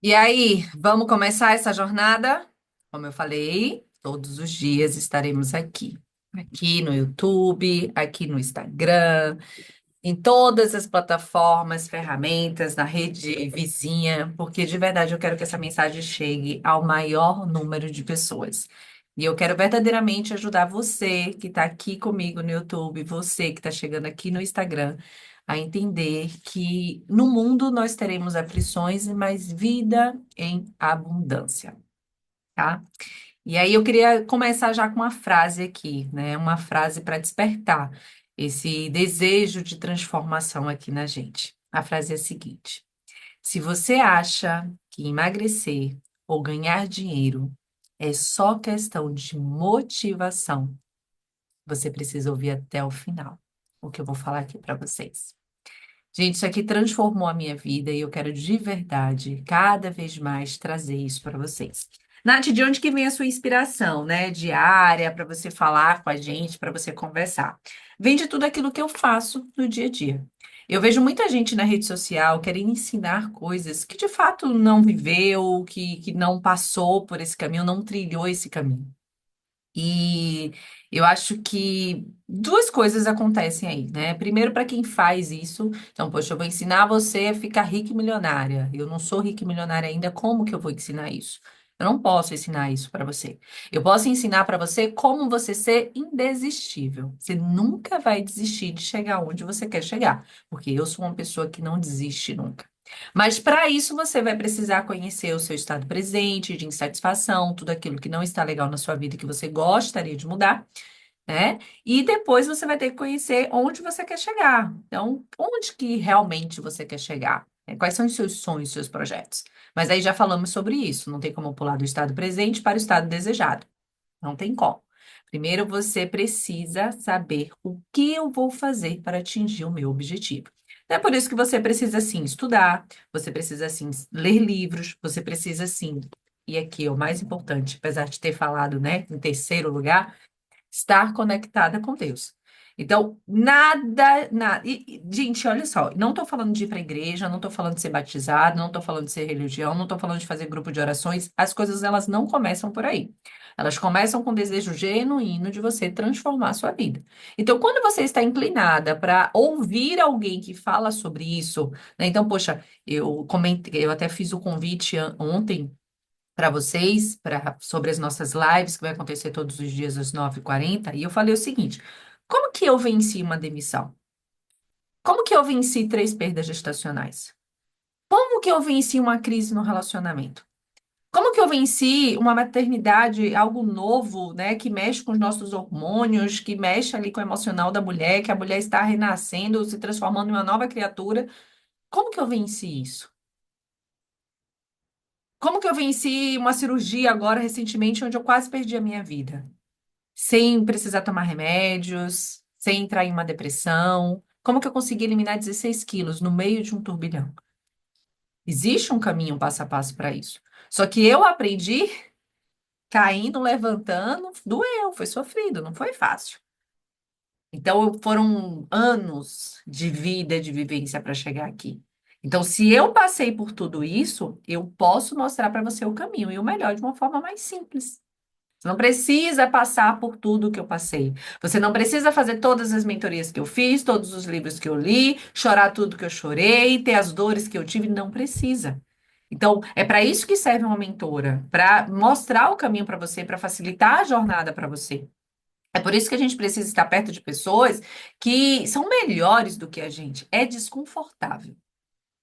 E aí, vamos começar essa jornada? Como eu falei, todos os dias estaremos aqui. Aqui no YouTube, aqui no Instagram, em todas as plataformas, ferramentas, na rede vizinha, porque de verdade eu quero que essa mensagem chegue ao maior número de pessoas. E eu quero verdadeiramente ajudar você que está aqui comigo no YouTube, você que está chegando aqui no Instagram, a entender que no mundo nós teremos aflições, mas vida em abundância, tá? E aí eu queria começar já com uma frase aqui, né? Uma frase para despertar esse desejo de transformação aqui na gente. A frase é a seguinte: se você acha que emagrecer ou ganhar dinheiro é só questão de motivação, você precisa ouvir até o final o que eu vou falar aqui para vocês. Gente, isso aqui transformou a minha vida e eu quero de verdade, cada vez mais, trazer isso para vocês. Nath, de onde que vem a sua inspiração, né? Diária, para você falar com a gente, para você conversar? Vem de tudo aquilo que eu faço no dia a dia. Eu vejo muita gente na rede social querendo ensinar coisas que de fato não viveu, que não passou por esse caminho, não trilhou esse caminho. E eu acho que duas coisas acontecem aí, né? Primeiro, para quem faz isso, então, poxa, eu vou ensinar você a ficar rica e milionária. Eu não sou rica e milionária ainda, como que eu vou ensinar isso? Eu não posso ensinar isso para você. Eu posso ensinar para você como você ser indesistível. Você nunca vai desistir de chegar onde você quer chegar, porque eu sou uma pessoa que não desiste nunca. Mas para isso você vai precisar conhecer o seu estado presente, de insatisfação, tudo aquilo que não está legal na sua vida e que você gostaria de mudar, né? E depois você vai ter que conhecer onde você quer chegar. Então, onde que realmente você quer chegar? Né? Quais são os seus sonhos, os seus projetos? Mas aí já falamos sobre isso. Não tem como pular do estado presente para o estado desejado. Não tem como. Primeiro você precisa saber o que eu vou fazer para atingir o meu objetivo. É por isso que você precisa sim estudar, você precisa sim ler livros, você precisa sim, e aqui é o mais importante, apesar de ter falado, né, em terceiro lugar, estar conectada com Deus. Então, gente, olha só, não estou falando de ir para a igreja, não estou falando de ser batizado, não estou falando de ser religião, não estou falando de fazer grupo de orações. As coisas, elas não começam por aí. Elas começam com o desejo genuíno de você transformar a sua vida. Então, quando você está inclinada para ouvir alguém que fala sobre isso, né? Então, poxa, eu comentei, eu até fiz o convite ontem para vocês, sobre as nossas lives, que vai acontecer todos os dias às 9h40, e eu falei o seguinte: como que eu venci uma demissão? Como que eu venci três perdas gestacionais? Como que eu venci uma crise no relacionamento? Como que eu venci uma maternidade, algo novo, né, que mexe com os nossos hormônios, que mexe ali com o emocional da mulher, que a mulher está renascendo, se transformando em uma nova criatura? Como que eu venci isso? Como que eu venci uma cirurgia agora recentemente, onde eu quase perdi a minha vida? Sem precisar tomar remédios, sem entrar em uma depressão. Como que eu consegui eliminar 16 quilos no meio de um turbilhão? Existe um caminho passo a passo para isso. Só que eu aprendi caindo, levantando, doeu, foi sofrido, não foi fácil. Então foram anos de vida, de vivência para chegar aqui. Então, se eu passei por tudo isso, eu posso mostrar para você o caminho e o melhor de uma forma mais simples. Você não precisa passar por tudo que eu passei. Você não precisa fazer todas as mentorias que eu fiz, todos os livros que eu li, chorar tudo que eu chorei, ter as dores que eu tive. Não precisa. Então, é para isso que serve uma mentora, para mostrar o caminho para você, para facilitar a jornada para você. É por isso que a gente precisa estar perto de pessoas que são melhores do que a gente. É desconfortável,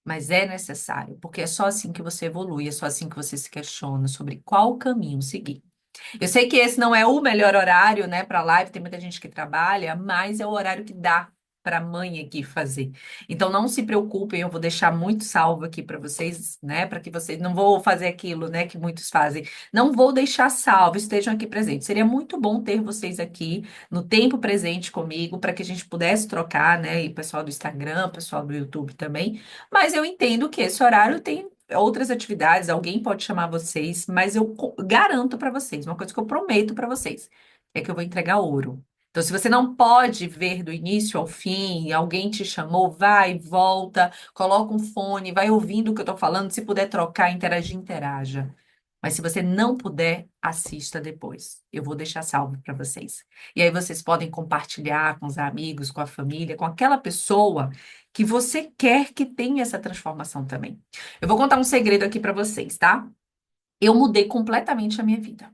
mas é necessário, porque é só assim que você evolui, é só assim que você se questiona sobre qual caminho seguir. Eu sei que esse não é o melhor horário, né, para live, tem muita gente que trabalha, mas é o horário que dá para a mãe aqui fazer. Então não se preocupem, eu vou deixar muito salvo aqui para vocês, né, para que vocês não vou fazer aquilo, né, que muitos fazem. Não vou deixar salvo, estejam aqui presentes. Seria muito bom ter vocês aqui no tempo presente comigo para que a gente pudesse trocar, né, e o pessoal do Instagram, o pessoal do YouTube também. Mas eu entendo que esse horário tem outras atividades, alguém pode chamar vocês, mas eu garanto para vocês, uma coisa que eu prometo para vocês, é que eu vou entregar ouro. Então, se você não pode ver do início ao fim, alguém te chamou, vai, volta, coloca um fone, vai ouvindo o que eu estou falando. Se puder trocar, interagir, interaja. Mas se você não puder, assista depois. Eu vou deixar salvo para vocês. E aí vocês podem compartilhar com os amigos, com a família, com aquela pessoa que você quer que tenha essa transformação também. Eu vou contar um segredo aqui para vocês, tá? Eu mudei completamente a minha vida.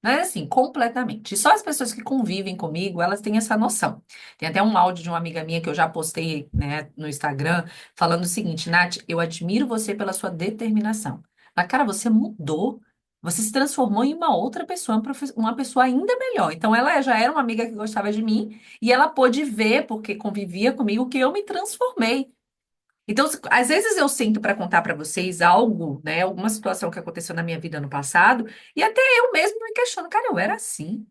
Mas assim, completamente. E só as pessoas que convivem comigo, elas têm essa noção. Tem até um áudio de uma amiga minha que eu já postei, né, no Instagram, falando o seguinte: Nath, eu admiro você pela sua determinação. Mas, cara, você mudou. Você se transformou em uma outra pessoa, uma pessoa ainda melhor. Então, ela já era uma amiga que gostava de mim e ela pôde ver, porque convivia comigo, que eu me transformei. Então, às vezes eu sinto para contar para vocês algo, né, alguma situação que aconteceu na minha vida no passado, e até eu mesmo me questiono, cara, eu era assim.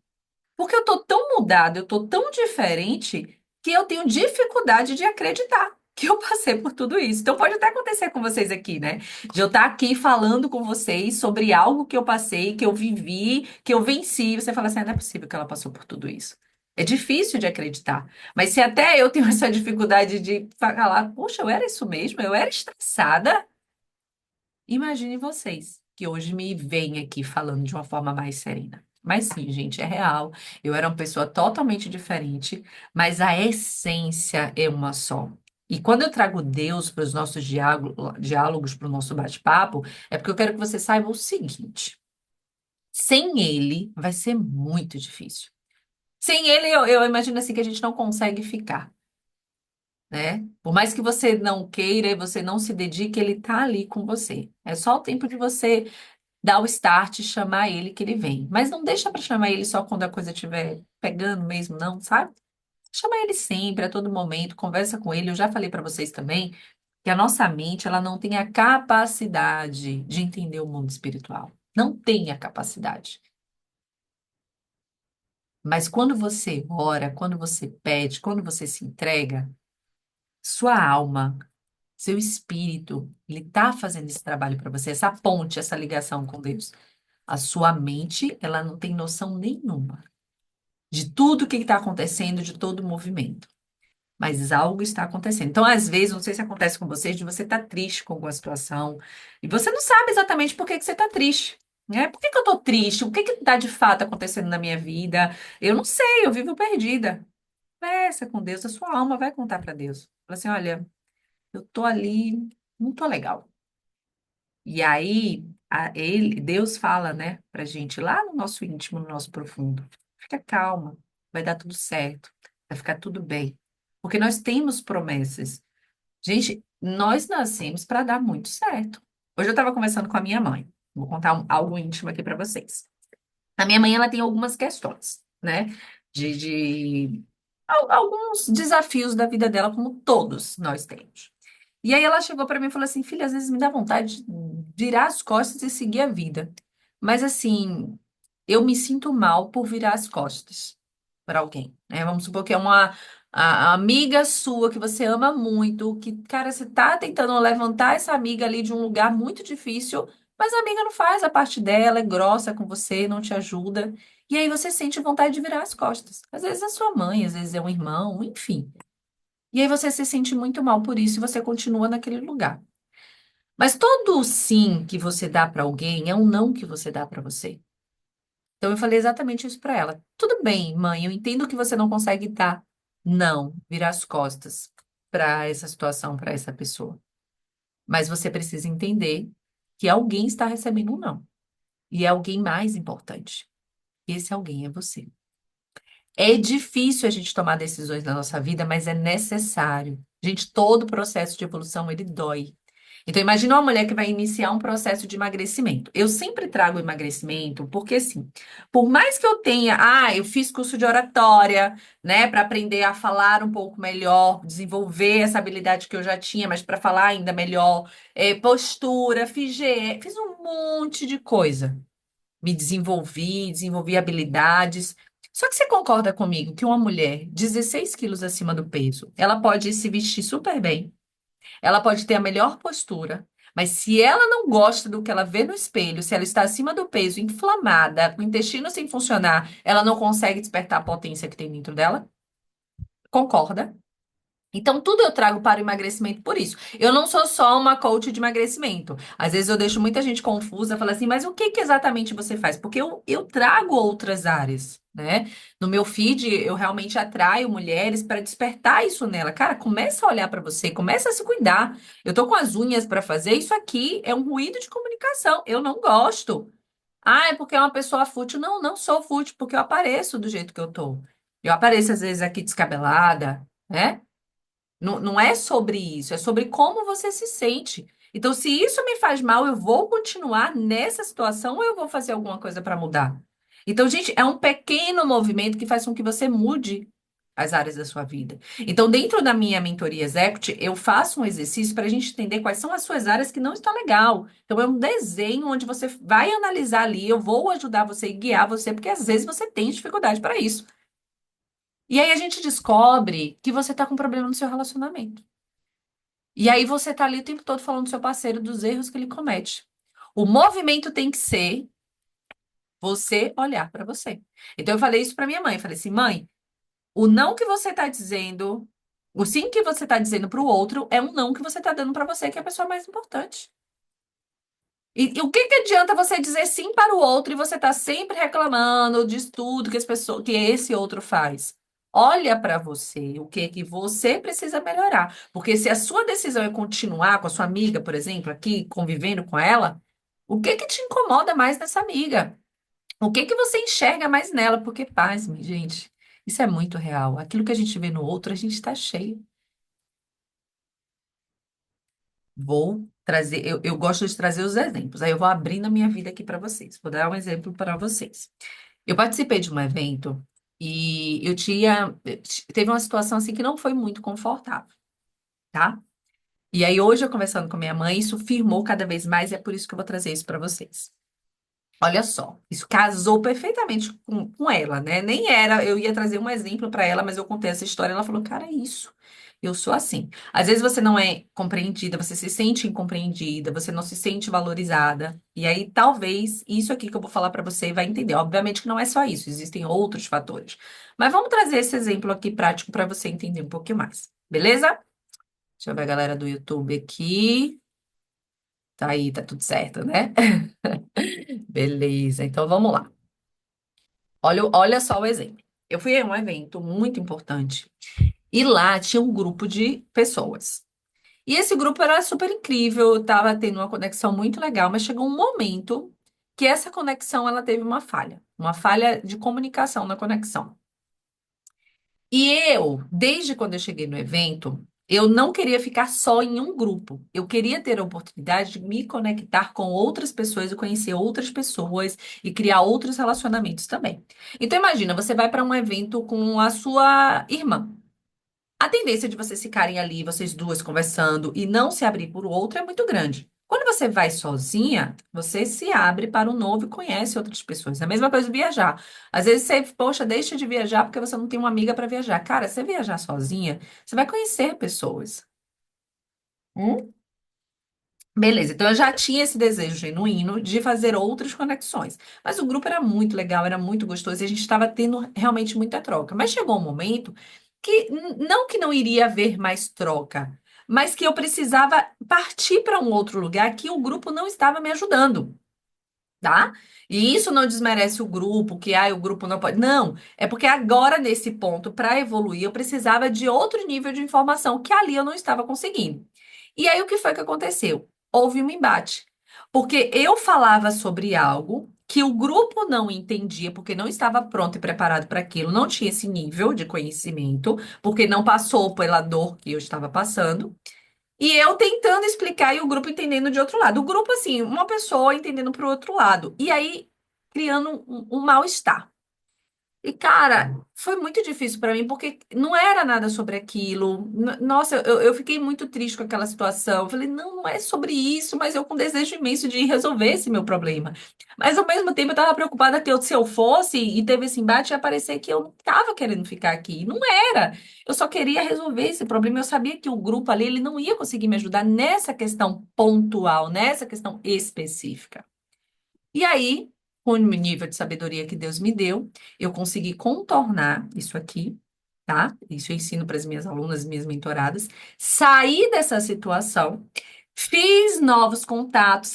Porque eu tô tão mudada, eu tô tão diferente, que eu tenho dificuldade de acreditar que eu passei por tudo isso. Então pode até acontecer com vocês aqui, né? De eu estar aqui falando com vocês sobre algo que eu passei, que eu vivi, que eu venci, e você fala assim, ah, não é possível que ela passou por tudo isso. É difícil de acreditar. Mas se até eu tenho essa dificuldade de falar, poxa, eu era isso mesmo, eu era estressada, imagine vocês, que hoje me veem aqui falando de uma forma mais serena. Mas sim, gente, é real. Eu era uma pessoa totalmente diferente, mas a essência é uma só. E quando eu trago Deus para os nossos diálogos, para o nosso bate-papo, é porque eu quero que você saiba o seguinte: sem Ele vai ser muito difícil. Sem Ele, eu imagino assim que a gente não consegue ficar, né? Por mais que você não queira e você não se dedique, Ele está ali com você. É só o tempo de você dar o start, chamar ele que ele vem. Mas não deixa para chamar ele só quando a coisa estiver pegando mesmo, não, sabe? Chama ele sempre, a todo momento, conversa com ele. Eu já falei para vocês também que a nossa mente, ela não tem a capacidade de entender o mundo espiritual. Não tem a capacidade. Mas quando você ora, quando você pede, quando você se entrega, sua alma, seu espírito, ele tá fazendo esse trabalho para você, essa ponte, essa ligação com Deus. A sua mente, ela não tem noção nenhuma de tudo que está acontecendo, de todo o movimento. Mas algo está acontecendo. Então, às vezes, não sei se acontece com vocês, de você estar triste com alguma situação e você não sabe exatamente por que que você está triste. Né? Por que que eu estou triste? O que que está de fato acontecendo na minha vida? Eu não sei, eu vivo perdida. Conversa com Deus, a sua alma vai contar para Deus. Fala assim, olha, eu tô ali, não tô legal. E aí, Deus fala, né, pra gente lá no nosso íntimo, no nosso profundo. Fica calma, vai dar tudo certo, vai ficar tudo bem. Porque nós temos promessas. Gente, nós nascemos para dar muito certo. Hoje eu estava conversando com a minha mãe. Vou contar algo íntimo aqui para vocês. A minha mãe, ela tem algumas questões, né, de alguns desafios da vida dela, como todos nós temos. E aí ela chegou para mim e falou assim, filha, às vezes me dá vontade de virar as costas e seguir a vida. Mas assim, eu me sinto mal por virar as costas para alguém, né? Vamos supor que é a amiga sua que você ama muito, que, cara, você tá tentando levantar essa amiga ali de um lugar muito difícil, mas a amiga não faz a parte dela, é grossa com você, não te ajuda. E aí você sente vontade de virar as costas. Às vezes é sua mãe, às vezes é um irmão, enfim. E aí você se sente muito mal por isso e você continua naquele lugar. Mas todo sim que você dá para alguém é um não que você dá para você. Então eu falei exatamente isso para ela. Tudo bem, mãe, eu entendo que você não consegue dar não, virar as costas para essa situação, para essa pessoa. Mas você precisa entender que alguém está recebendo um não. E é alguém mais importante. E esse alguém é você. É difícil a gente tomar decisões na nossa vida, mas é necessário. Gente, todo processo de evolução, ele dói. Então, imagina uma mulher que vai iniciar um processo de emagrecimento. Eu sempre trago emagrecimento, porque assim, por mais que eu tenha, eu fiz curso de oratória, né, para aprender a falar um pouco melhor, desenvolver essa habilidade que eu já tinha, mas para falar ainda melhor, postura, fiz um monte de coisa. Me desenvolvi habilidades. Só que você concorda comigo que uma mulher 16 quilos acima do peso, ela pode se vestir super bem, ela pode ter a melhor postura, Mas se ela não gosta do que ela vê no espelho, se ela está acima do peso, inflamada, com o intestino sem funcionar, ela não consegue despertar a potência que tem dentro dela? Concorda? Então, tudo eu trago para o emagrecimento por isso. Eu não sou só uma coach de emagrecimento. Às vezes eu deixo muita gente confusa, fala assim, mas o que que exatamente você faz? Porque eu trago outras áreas, né? No meu feed, eu realmente atraio mulheres para despertar isso nela. Cara, começa a olhar para você, começa a se cuidar. Eu tô com as unhas para fazer, isso aqui é um ruído de comunicação. Eu não gosto. Ah, é porque é uma pessoa fútil. Não, não sou fútil, porque eu apareço do jeito que eu tô. Eu apareço às vezes aqui descabelada, né? Não, não é sobre isso, é sobre como você se sente. Então, se isso me faz mal, eu vou continuar nessa situação ou eu vou fazer alguma coisa para mudar? Então, gente, é um pequeno movimento que faz com que você mude as áreas da sua vida. Então, dentro da minha mentoria Executive, eu faço um exercício para a gente entender quais são as suas áreas que não estão legal. Então, é um desenho onde você vai analisar ali, eu vou ajudar você e guiar você, porque às vezes você tem dificuldade para isso. E aí a gente descobre que você está com problema no seu relacionamento. E aí você tá ali o tempo todo falando do seu parceiro, dos erros que ele comete. O movimento tem que ser você olhar para você. Então eu falei isso para minha mãe, eu falei assim, mãe, o não que você tá dizendo, o sim que você tá dizendo para o outro é um não que você tá dando para você, que é a pessoa mais importante. E o que que adianta você dizer sim para o outro e você tá sempre reclamando de tudo que as pessoas, que esse outro faz? Olha para você, o que que você precisa melhorar. Porque se a sua decisão é continuar com a sua amiga, por exemplo, aqui convivendo com ela, o que que te incomoda mais nessa amiga? O que que você enxerga mais nela? Porque, pasme, gente, isso é muito real. Aquilo que a gente vê no outro, a gente está cheio. Vou trazer, eu gosto de trazer os exemplos. Aí eu vou abrindo a minha vida aqui para vocês. Vou dar um exemplo para vocês. Eu participei de um evento e teve uma situação assim que não foi muito confortável, tá? E aí hoje eu conversando com minha mãe, isso firmou cada vez mais e é por isso que eu vou trazer isso para vocês. Olha só, isso casou perfeitamente com ela, né? Nem era, eu ia trazer um exemplo para ela, mas eu contei essa história, ela falou, cara, é isso. Eu sou assim. Às vezes você não é compreendida, você se sente incompreendida, você não se sente valorizada. E aí, talvez, isso aqui que eu vou falar para você vai entender. Obviamente que não é só isso, existem outros fatores. Mas vamos trazer esse exemplo aqui prático para você entender um pouquinho mais. Beleza? Deixa eu ver a galera do YouTube aqui. Tá aí, tá tudo certo, né? Beleza, então vamos lá. Olha só o exemplo. Eu fui a um evento muito importante e lá tinha um grupo de pessoas. E esse grupo era super incrível, estava tendo uma conexão muito legal, mas chegou um momento que essa conexão ela teve uma falha de comunicação na conexão. E eu, desde quando eu cheguei no evento, eu não queria ficar só em um grupo. Eu queria ter a oportunidade de me conectar com outras pessoas e conhecer outras pessoas e criar outros relacionamentos também. Então imagina, você vai para um evento com a sua irmã. A tendência de vocês ficarem ali, vocês duas conversando e não se abrir por outro é muito grande. Quando você vai sozinha, você se abre para o novo e conhece outras pessoas. É a mesma coisa viajar. Às vezes você, poxa, deixa de viajar porque você não tem uma amiga para viajar. Cara, você viajar sozinha, você vai conhecer pessoas. Hum? Beleza, então eu já tinha esse desejo genuíno de fazer outras conexões. Mas o grupo era muito legal, era muito gostoso e a gente estava tendo realmente muita troca. Mas chegou um momento que, não que não iria haver mais troca, mas que eu precisava partir para um outro lugar que o grupo não estava me ajudando, tá? E isso não desmerece o grupo, que o grupo não pode. Não, é porque agora, nesse ponto, para evoluir, eu precisava de outro nível de informação que ali eu não estava conseguindo. E aí, o que foi que aconteceu? Houve um embate. Porque eu falava sobre algo que o grupo não entendia, porque não estava pronto e preparado para aquilo, não tinha esse nível de conhecimento, porque não passou pela dor que eu estava passando. E eu tentando explicar e o grupo entendendo de outro lado. O grupo, assim, uma pessoa entendendo para o outro lado. E aí, criando um mal-estar. E, cara, foi muito difícil pra mim, porque não era nada sobre aquilo. Nossa, eu fiquei muito triste com aquela situação. Eu falei, não, não é sobre isso, mas eu com desejo imenso de resolver esse meu problema. Mas, ao mesmo tempo, eu tava preocupada que se eu fosse e teve esse embate, ia parecer que eu não tava querendo ficar aqui. Não era. Eu só queria resolver esse problema. Eu sabia que o grupo ali, ele não ia conseguir me ajudar nessa questão pontual, nessa questão específica. E aí, com o nível de sabedoria que Deus me deu, eu consegui contornar isso aqui, tá? Isso eu ensino para as minhas alunas, minhas mentoradas. Saí dessa situação, fiz novos contatos,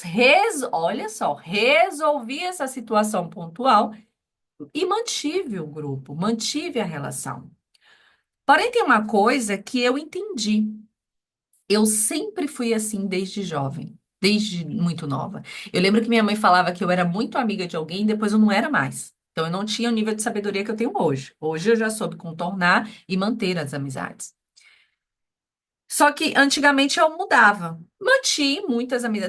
olha só, resolvi essa situação pontual e mantive o grupo, mantive a relação. Porém, tem uma coisa que eu entendi. Eu sempre fui assim desde jovem, desde muito nova. Eu lembro que minha mãe falava que eu era muito amiga de alguém e depois eu não era mais. Então eu não tinha o nível de sabedoria que eu tenho hoje. Hoje eu já soube contornar e manter as amizades. Só que antigamente eu mudava. Mantive muitas amigas.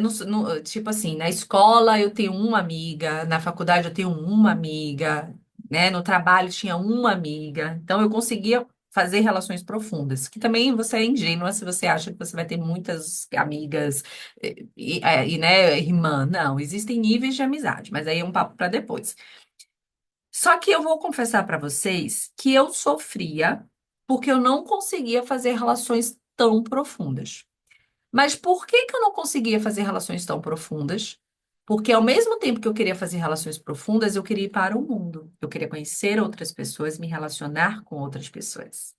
Tipo assim, na escola eu tenho uma amiga, na faculdade eu tenho uma amiga, né? No trabalho tinha uma amiga. Então eu conseguia fazer relações profundas. Que também você é ingênua se você acha que você vai ter muitas amigas né, irmã. Não, existem níveis de amizade, mas aí é um papo para depois. Só que eu vou confessar para vocês que eu sofria porque eu não conseguia fazer relações tão profundas. Mas por que que eu não conseguia fazer relações tão profundas? Porque ao mesmo tempo que eu queria fazer relações profundas, eu queria ir para o mundo. Eu queria conhecer outras pessoas, me relacionar com outras pessoas.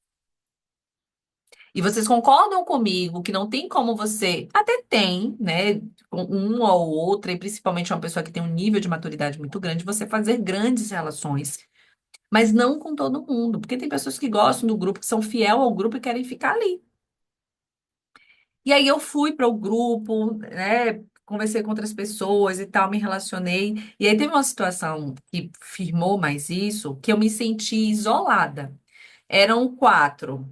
E vocês concordam comigo que não tem como você, até tem, né, com uma ou outra, e principalmente uma pessoa que tem um nível de maturidade muito grande, você fazer grandes relações, mas não com todo mundo, porque tem pessoas que gostam do grupo, que são fiel ao grupo e querem ficar ali. E aí eu fui para o grupo, né? Conversei com outras pessoas e tal, me relacionei. E aí teve uma situação que firmou mais isso, que eu me senti isolada. Eram quatro,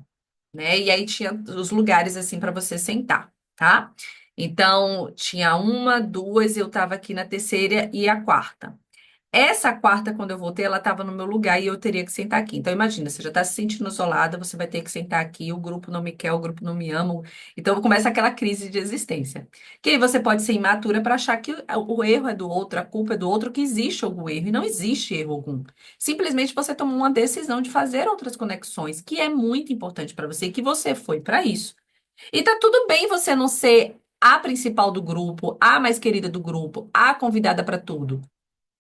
né? E aí tinha os lugares assim para você sentar, tá? Então tinha uma, duas, eu estava aqui na terceira e a quarta. Essa quarta, quando eu voltei, ela estava no meu lugar e eu teria que sentar aqui. Então, imagina, você já está se sentindo isolada, você vai ter que sentar aqui, o grupo não me quer, o grupo não me ama. Então, começa aquela crise de existência. Que aí você pode ser imatura para achar que o erro é do outro, a culpa é do outro, que existe algum erro. E não existe erro algum. Simplesmente você tomou uma decisão de fazer outras conexões, que é muito importante para você, e que você foi para isso. E tá tudo bem você não ser a principal do grupo, a mais querida do grupo, a convidada para tudo.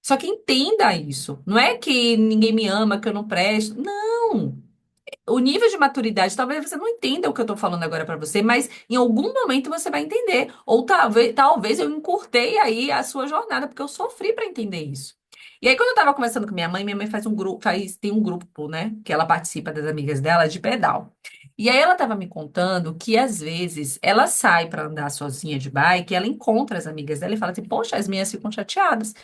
Só que entenda isso. Não é que ninguém me ama, que eu não presto. Não. O nível de maturidade, talvez você não entenda o que eu tô falando agora pra você, mas em algum momento você vai entender. Ou talvez eu encurtei aí a sua jornada, porque eu sofri pra entender isso. E aí, quando eu tava conversando com minha mãe faz um grupo, tem um grupo, né, que ela participa das amigas dela de pedal. E aí ela tava me contando que às vezes ela sai pra andar sozinha de bike, ela encontra as amigas dela e fala assim: "Poxa, as minhas ficam chateadas.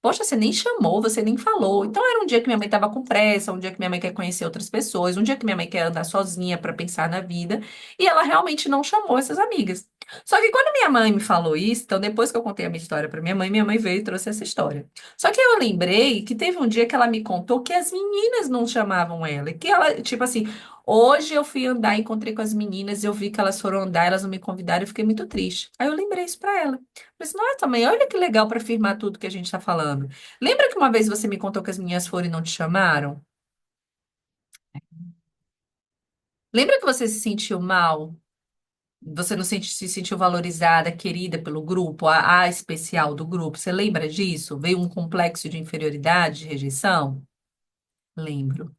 Poxa, você nem chamou, você nem falou." Então era um dia que minha mãe estava com pressa, um dia que minha mãe quer conhecer outras pessoas, um dia que minha mãe quer andar sozinha para pensar na vida, e ela realmente não chamou essas amigas. Só que quando minha mãe me falou isso, então depois que eu contei a minha história para minha mãe veio e trouxe essa história. Só que eu lembrei que teve um dia que ela me contou que as meninas não chamavam ela, e que ela, tipo assim, hoje eu fui andar, encontrei com as meninas, eu vi que elas foram andar, elas não me convidaram, eu fiquei muito triste. Aí eu lembrei isso para ela. Mas, nossa, mãe, olha que legal para afirmar tudo que a gente está falando. Lembra que uma vez você me contou que as meninas foram e não te chamaram? Lembra que você se sentiu mal? Você não se sentiu valorizada, querida pelo grupo, a especial do grupo? Você lembra disso? Veio um complexo de inferioridade, de rejeição? Lembro.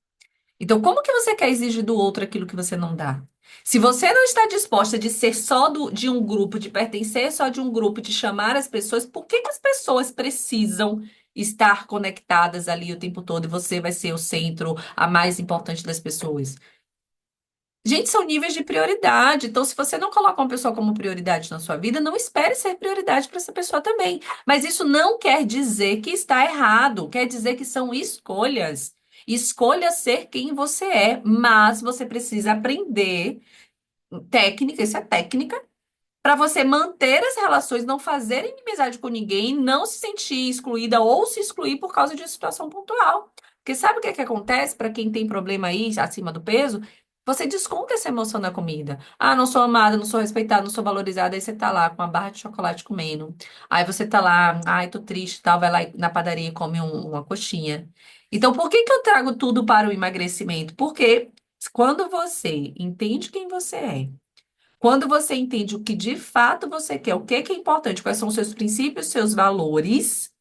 Então, como que você quer exigir do outro aquilo que você não dá? Se você não está disposta de ser só de um grupo, de pertencer só de um grupo, de chamar as pessoas, por que que as pessoas precisam estar conectadas ali o tempo todo e você vai ser o centro, a mais importante das pessoas? Gente, são níveis de prioridade. Então, se você não coloca uma pessoa como prioridade na sua vida, não espere ser prioridade para essa pessoa também. Mas isso não quer dizer que está errado, quer dizer que são escolhas. Escolha ser quem você é, mas você precisa aprender técnica, isso é técnica, para você manter as relações, não fazer inimizade com ninguém, não se sentir excluída ou se excluir por causa de situação pontual. Porque sabe o que é que acontece para quem tem problema aí acima do peso? Você desconta essa emoção na comida. Ah, não sou amada, não sou respeitada, não sou valorizada. Aí você tá lá com uma barra de chocolate comendo. Aí você tá lá, ai, tô triste, e tal, vai lá na padaria e come uma coxinha. Então, por que que eu trago tudo para o emagrecimento? Porque quando você entende quem você é, quando você entende o que de fato você quer, o que que é importante, quais são os seus princípios, seus valores,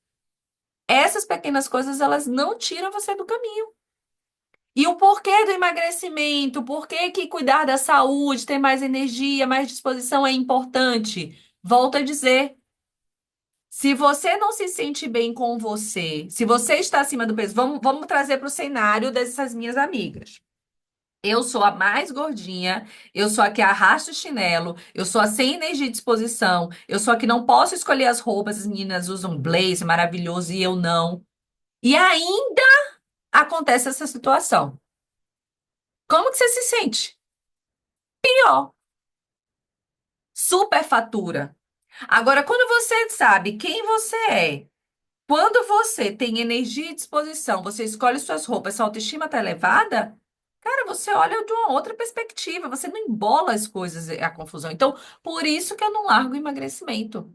essas pequenas coisas, elas não tiram você do caminho. E o porquê do emagrecimento, o porquê que cuidar da saúde, ter mais energia, mais disposição é importante. Volto a dizer, se você não se sente bem com você, se você está acima do peso, vamos trazer para o cenário dessas minhas amigas. Eu sou a mais gordinha, eu sou a que arrasta o chinelo, eu sou a sem energia e disposição, eu sou a que não posso escolher as roupas, as meninas usam blazer maravilhoso e eu não. E ainda acontece essa situação. Como que você se sente? Pior, superfatura. Agora, quando você sabe quem você é, quando você tem energia e disposição, você escolhe suas roupas, sua autoestima está elevada, cara, você olha de uma outra perspectiva, você não embola as coisas, a confusão. Então, por isso que eu não largo o emagrecimento.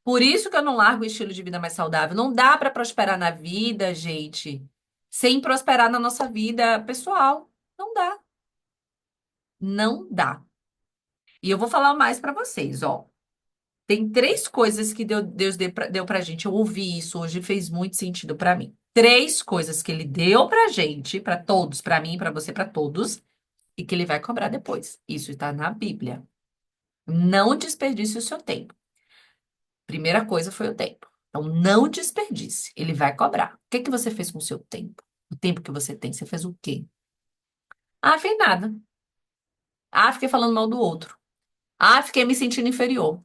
Por isso que eu não largo o estilo de vida mais saudável. Não dá para prosperar na vida, gente, sem prosperar na nossa vida pessoal. Não dá. Não dá. E eu vou falar mais para vocês, ó. Tem três coisas que Deus deu pra gente. Eu ouvi isso hoje e fez muito sentido pra mim. Três coisas que ele deu pra gente, pra todos, pra mim, pra você, pra todos, e que ele vai cobrar depois. Isso está na Bíblia. Não desperdice o seu tempo. Primeira coisa foi o tempo. Então, não desperdice. Ele vai cobrar. O que que você fez com o seu tempo? O tempo que você tem, você fez o quê? Ah, fez nada. Ah, fiquei falando mal do outro. Ah, fiquei me sentindo inferior.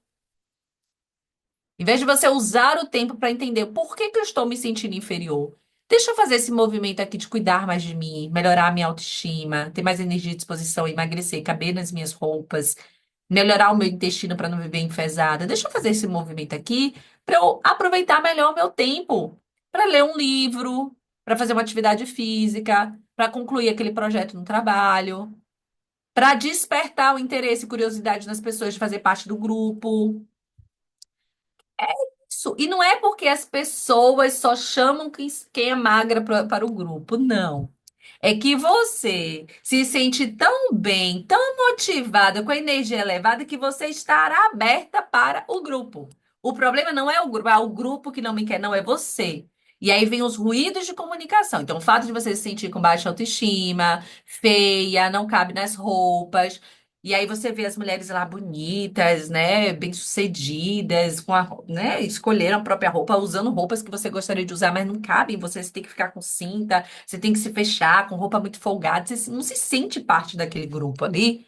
Em vez de você usar o tempo para entender por que que eu estou me sentindo inferior, deixa eu fazer esse movimento aqui de cuidar mais de mim, melhorar a minha autoestima, ter mais energia e disposição, emagrecer, caber nas minhas roupas, melhorar o meu intestino para não viver enfesada. Deixa eu fazer esse movimento aqui para eu aproveitar melhor o meu tempo, para ler um livro, para fazer uma atividade física, para concluir aquele projeto no trabalho, para despertar o interesse e curiosidade nas pessoas de fazer parte do grupo. Isso. E não é porque as pessoas só chamam quem é magra para o grupo, não. É que você se sente tão bem, tão motivada, com a energia elevada, que você estará aberta para o grupo. O problema não é o grupo que não me quer, não, é você. E aí vem os ruídos de comunicação. Então, o fato de você se sentir com baixa autoestima, feia, não cabe nas roupas. E aí você vê as mulheres lá bonitas, né, bem-sucedidas, né, escolheram a própria roupa, usando roupas que você gostaria de usar, mas não cabem, você tem que ficar com cinta, você tem que se fechar com roupa muito folgada, você não se sente parte daquele grupo ali.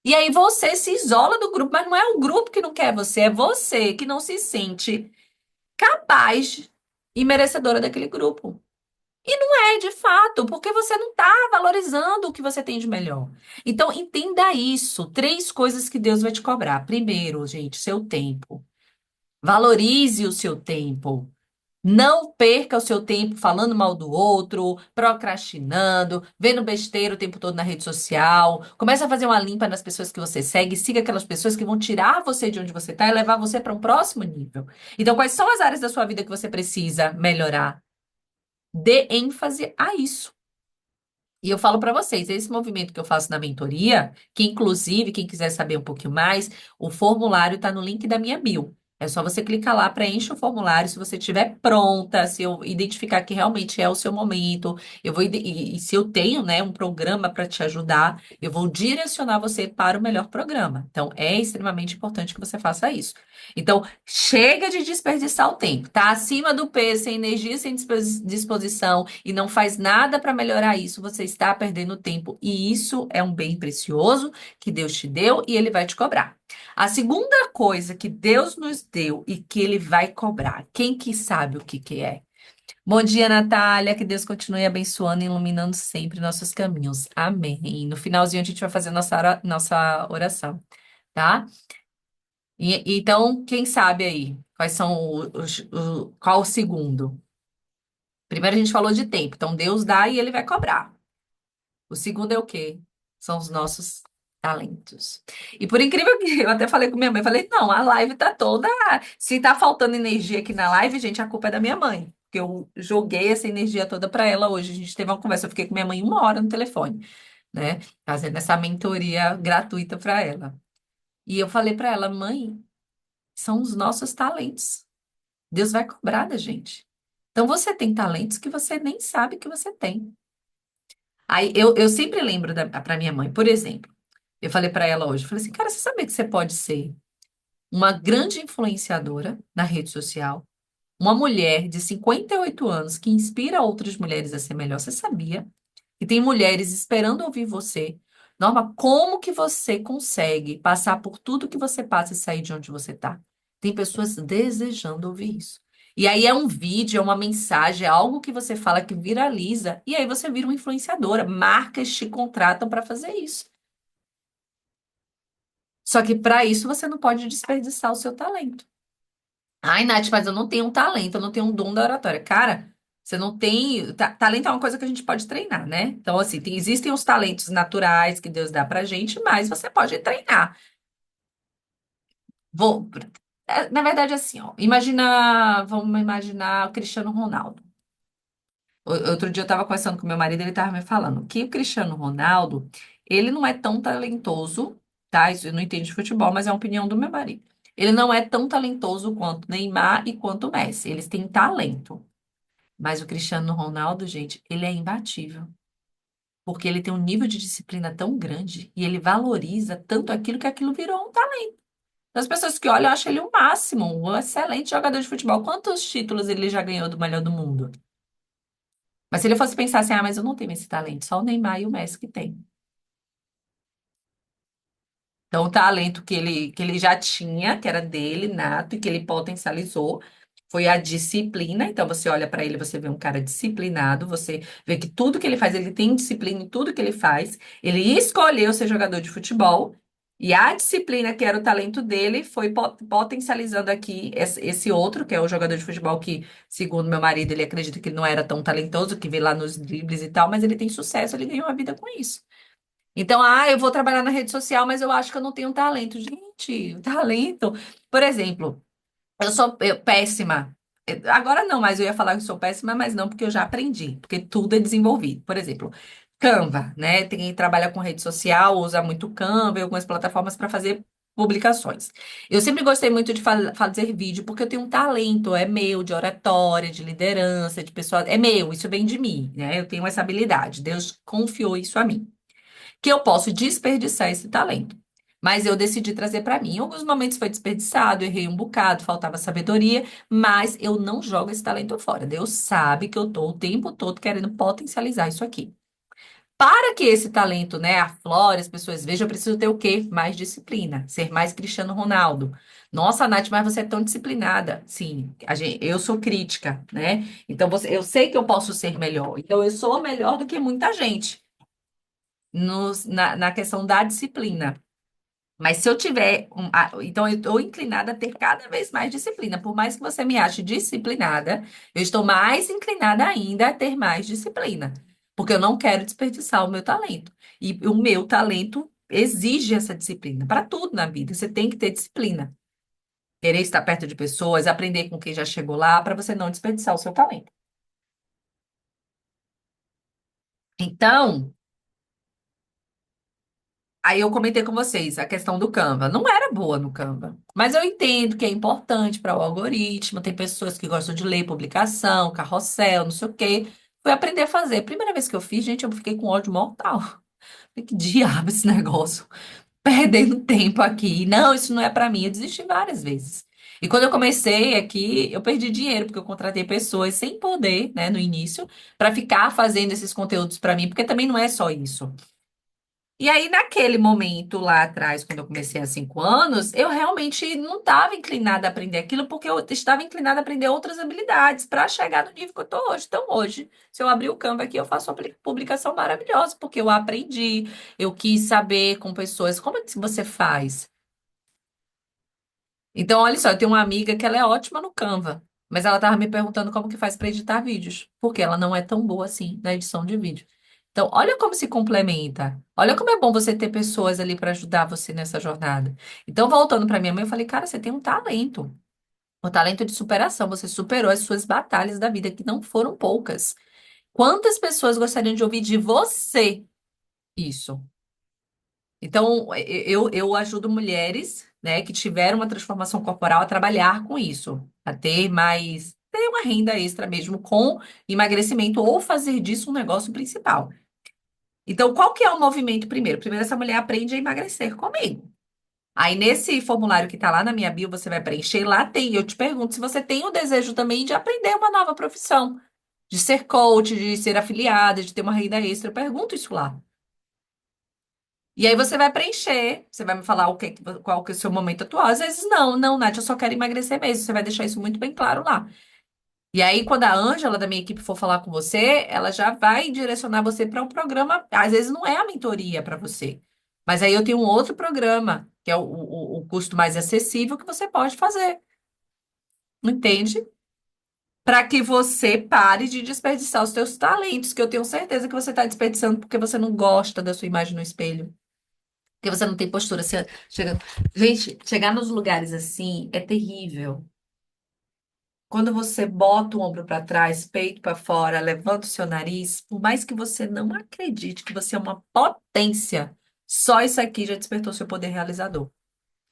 E aí você se isola do grupo, mas não é o grupo que não quer você, é você que não se sente capaz e merecedora daquele grupo. E não é de fato, porque você não está valorizando o que você tem de melhor. Então, entenda isso. Três coisas que Deus vai te cobrar. Primeiro, gente, seu tempo. Valorize o seu tempo. Não perca o seu tempo falando mal do outro, procrastinando, vendo besteira o tempo todo na rede social. Comece a fazer uma limpa nas pessoas que você segue. Siga aquelas pessoas que vão tirar você de onde você está e levar você para um próximo nível. Então, quais são as áreas da sua vida que você precisa melhorar? Dê ênfase a isso. E eu falo para vocês, esse movimento que eu faço na mentoria, que inclusive, quem quiser saber um pouquinho mais, o formulário está no link da minha bio. É só você clicar lá, preenche o formulário. Se você estiver pronta, se eu identificar que realmente é o seu momento, eu vou e se eu tenho, né, um programa para te ajudar, eu vou direcionar você para o melhor programa. Então, é extremamente importante que você faça isso. Então, chega de desperdiçar o tempo. Tá acima do peso, sem energia, sem disposição e não faz nada para melhorar isso, você está perdendo tempo. E isso é um bem precioso que Deus te deu e ele vai te cobrar. A segunda coisa que Deus nos deu e que ele vai cobrar, quem que sabe o que que é? Bom dia, Natália. Que Deus continue abençoando e iluminando sempre nossos caminhos. Amém. No finalzinho a gente vai fazer nossa oração, tá? Então, quem sabe aí? Quais são qual o segundo? Primeiro a gente falou de tempo, então Deus dá e ele vai cobrar. O segundo é o quê? São os nossos talentos. E por incrível que eu até falei com minha mãe, falei, não, a live tá toda. Se tá faltando energia aqui na live, gente, a culpa é da minha mãe. Porque eu joguei essa energia toda para ela hoje. A gente teve uma conversa, eu fiquei com minha mãe 1 hora no telefone, né? Fazendo essa mentoria gratuita para ela. E eu falei para ela, mãe, são os nossos talentos. Deus vai cobrar da gente. Então você tem talentos que você nem sabe que você tem. Aí eu sempre lembro para minha mãe, por exemplo, eu falei para ela hoje, eu falei assim, cara, você sabia que você pode ser uma grande influenciadora na rede social, uma mulher de 58 anos que inspira outras mulheres a ser melhor? Você sabia? E tem mulheres esperando ouvir você. Norma, como que você consegue passar por tudo que você passa e sair de onde você está? Tem pessoas desejando ouvir isso. E aí é um vídeo, é uma mensagem, é algo que você fala que viraliza, e aí você vira uma influenciadora. Marcas te contratam para fazer isso. Só que para isso você não pode desperdiçar o seu talento. Ai, Nath, mas eu não tenho um talento, eu não tenho um dom da oratória. Cara, você não tem. Talento é uma coisa que a gente pode treinar, né? Então, assim, existem os talentos naturais que Deus dá pra gente, mas você pode treinar. Vou, na verdade, assim, ó, vamos imaginar o Cristiano Ronaldo. Outro dia eu tava conversando com meu marido, ele tava me falando que o Cristiano Ronaldo, ele não é tão talentoso, tá? Isso eu não entendo de futebol, mas é a opinião do meu marido. Ele não é tão talentoso quanto Neymar e quanto Messi. Eles têm talento. Mas o Cristiano Ronaldo, gente, ele é imbatível. Porque ele tem um nível de disciplina tão grande e ele valoriza tanto aquilo que aquilo virou um talento. As pessoas que olham acham ele o máximo, um excelente jogador de futebol. Quantos títulos ele já ganhou do melhor do mundo? Mas se ele fosse pensar assim, ah, mas eu não tenho esse talento, só o Neymar e o Messi que tem. Então, o talento que ele já tinha, que era dele, nato, e que ele potencializou, foi a disciplina. Então, você olha para ele, você vê um cara disciplinado, você vê que tudo que ele faz, ele tem disciplina em tudo que ele faz. Ele escolheu ser jogador de futebol, e a disciplina, que era o talento dele, foi potencializando aqui esse outro, que é o jogador de futebol que, segundo meu marido, ele acredita que ele não era tão talentoso, que vê lá nos dribles e tal, mas ele tem sucesso, ele ganhou a vida com isso. Então, eu vou trabalhar na rede social, mas eu acho que eu não tenho talento. Gente, talento. Por exemplo, eu sou péssima. Agora não, mas eu ia falar que sou péssima, mas não, porque eu já aprendi, porque tudo é desenvolvido. Por exemplo, Canva, né? Tem quem trabalha com rede social, usa muito Canva e algumas plataformas para fazer publicações. Eu sempre gostei muito de fazer vídeo, porque eu tenho um talento, é meu, de oratória, de liderança, de pessoal. É meu, isso vem de mim, né? Eu tenho essa habilidade. Deus confiou isso a mim que eu posso desperdiçar esse talento. Mas eu decidi trazer para mim. Em alguns momentos foi desperdiçado, errei um bocado, faltava sabedoria, mas eu não jogo esse talento fora. Deus sabe que eu estou o tempo todo querendo potencializar isso aqui. Para que esse talento, né, aflore, as pessoas vejam, eu preciso ter o quê? Mais disciplina, ser mais Cristiano Ronaldo. Nossa, Nath, mas você é tão disciplinada. Sim, eu sou crítica, né? Então eu sei que eu posso ser melhor. Então eu sou melhor do que muita gente na questão da disciplina. Mas se eu tiver, então eu estou inclinada a ter cada vez mais disciplina. Por mais que você me ache disciplinada, eu estou mais inclinada ainda a ter mais disciplina. Porque eu não quero desperdiçar o meu talento. E o meu talento exige essa disciplina. Para tudo na vida, você tem que ter disciplina. Querer estar perto de pessoas, aprender com quem já chegou lá, para você não desperdiçar o seu talento. Então, aí eu comentei com vocês a questão do Canva. Não era boa no Canva, mas eu entendo que é importante para o algoritmo. Tem pessoas que gostam de ler publicação, carrossel, não sei o quê. Fui aprender a fazer. Primeira vez que eu fiz, gente, eu fiquei com ódio mortal. Falei, que diabo esse negócio? Perdendo tempo aqui. Não, isso não é para mim. Eu desisti várias vezes. E quando eu comecei aqui, eu perdi dinheiro, porque eu contratei pessoas sem poder, né, no início, para ficar fazendo esses conteúdos para mim, porque também não é só isso. E aí, naquele momento lá atrás, quando eu comecei há 5 anos, eu realmente não estava inclinada a aprender aquilo, porque eu estava inclinada a aprender outras habilidades para chegar no nível que eu estou hoje. Então, hoje, se eu abrir o Canva aqui, eu faço uma publicação maravilhosa, porque eu aprendi, eu quis saber com pessoas como é que você faz. Então, olha só, eu tenho uma amiga que ela é ótima no Canva. Mas ela tava me perguntando como que faz para editar vídeos, porque ela não é tão boa assim na edição de vídeo. Então, olha como se complementa. Olha como é bom você ter pessoas ali para ajudar você nessa jornada. Então, voltando para minha mãe, eu falei, cara, você tem um talento. Um talento de superação. Você superou as suas batalhas da vida, que não foram poucas. Quantas pessoas gostariam de ouvir de você isso? Então, eu ajudo mulheres, né, que tiveram uma transformação corporal a trabalhar com isso, a ter mais, ter uma renda extra mesmo com emagrecimento ou fazer disso um negócio principal. Então, qual que é o movimento primeiro? Primeiro, essa mulher aprende a emagrecer comigo. Aí, nesse formulário que tá lá na minha bio, você vai preencher, lá tem. Eu te pergunto se você tem o desejo também de aprender uma nova profissão, de ser coach, de ser afiliada, de ter uma renda extra. Eu pergunto isso lá. E aí você vai preencher, você vai me falar qual que é o seu momento atual. Às vezes não, Nath, eu só quero emagrecer mesmo. Você vai deixar isso muito bem claro lá. E aí, quando a Ângela da minha equipe for falar com você, ela já vai direcionar você para um programa. Às vezes não é a mentoria para você. Mas aí eu tenho um outro programa, que é o custo mais acessível, que você pode fazer. Entende? Para que você pare de desperdiçar os seus talentos, que eu tenho certeza que você está desperdiçando porque você não gosta da sua imagem no espelho. Porque você não tem postura. Você chega... Gente, chegar nos lugares assim é terrível. Quando você bota o ombro para trás, peito para fora, levanta o seu nariz, por mais que você não acredite que você é uma potência, só isso aqui já despertou seu poder realizador.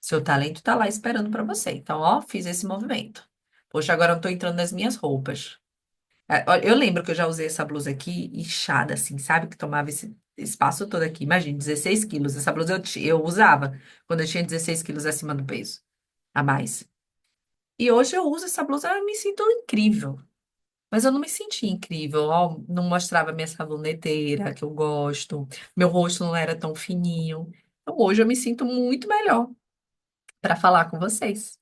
Seu talento está lá esperando para você. Então, ó, fiz esse movimento. Poxa, agora eu tô entrando nas minhas roupas. Olha, eu lembro que eu já usei essa blusa aqui inchada, assim, sabe? Que tomava esse espaço todo aqui. Imagina, 16 quilos. Essa blusa eu usava quando eu tinha 16 quilos acima do peso, a mais. E hoje eu uso essa blusa e me sinto incrível. Mas eu não me senti incrível. Ó, não mostrava minha saboneteira, que eu gosto. Meu rosto não era tão fininho. Então hoje eu me sinto muito melhor para falar com vocês.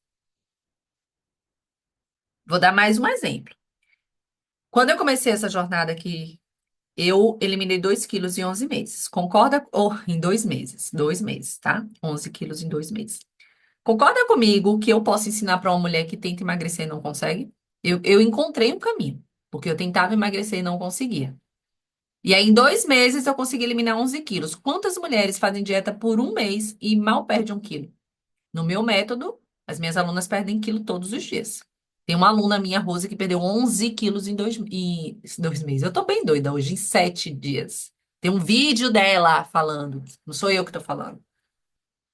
Vou dar mais um exemplo. Quando eu comecei essa jornada aqui, eu eliminei 2 quilos em 11 meses. Concorda? Ou em 2 meses. 2 meses, tá? 11 quilos em 2 meses. Concorda comigo que eu posso ensinar para uma mulher que tenta emagrecer e não consegue? Eu encontrei um caminho, porque eu tentava emagrecer e não conseguia. E aí, em 2 meses, eu consegui eliminar 11 quilos. Quantas mulheres fazem dieta por um mês e mal perdem 1 quilo? No meu método, as minhas alunas perdem quilo todos os dias. Tem uma aluna minha, Rose, que perdeu 11 quilos em 2 meses. Eu tô bem doida hoje, em 7 dias. Tem um vídeo dela falando. Não sou eu que tô falando.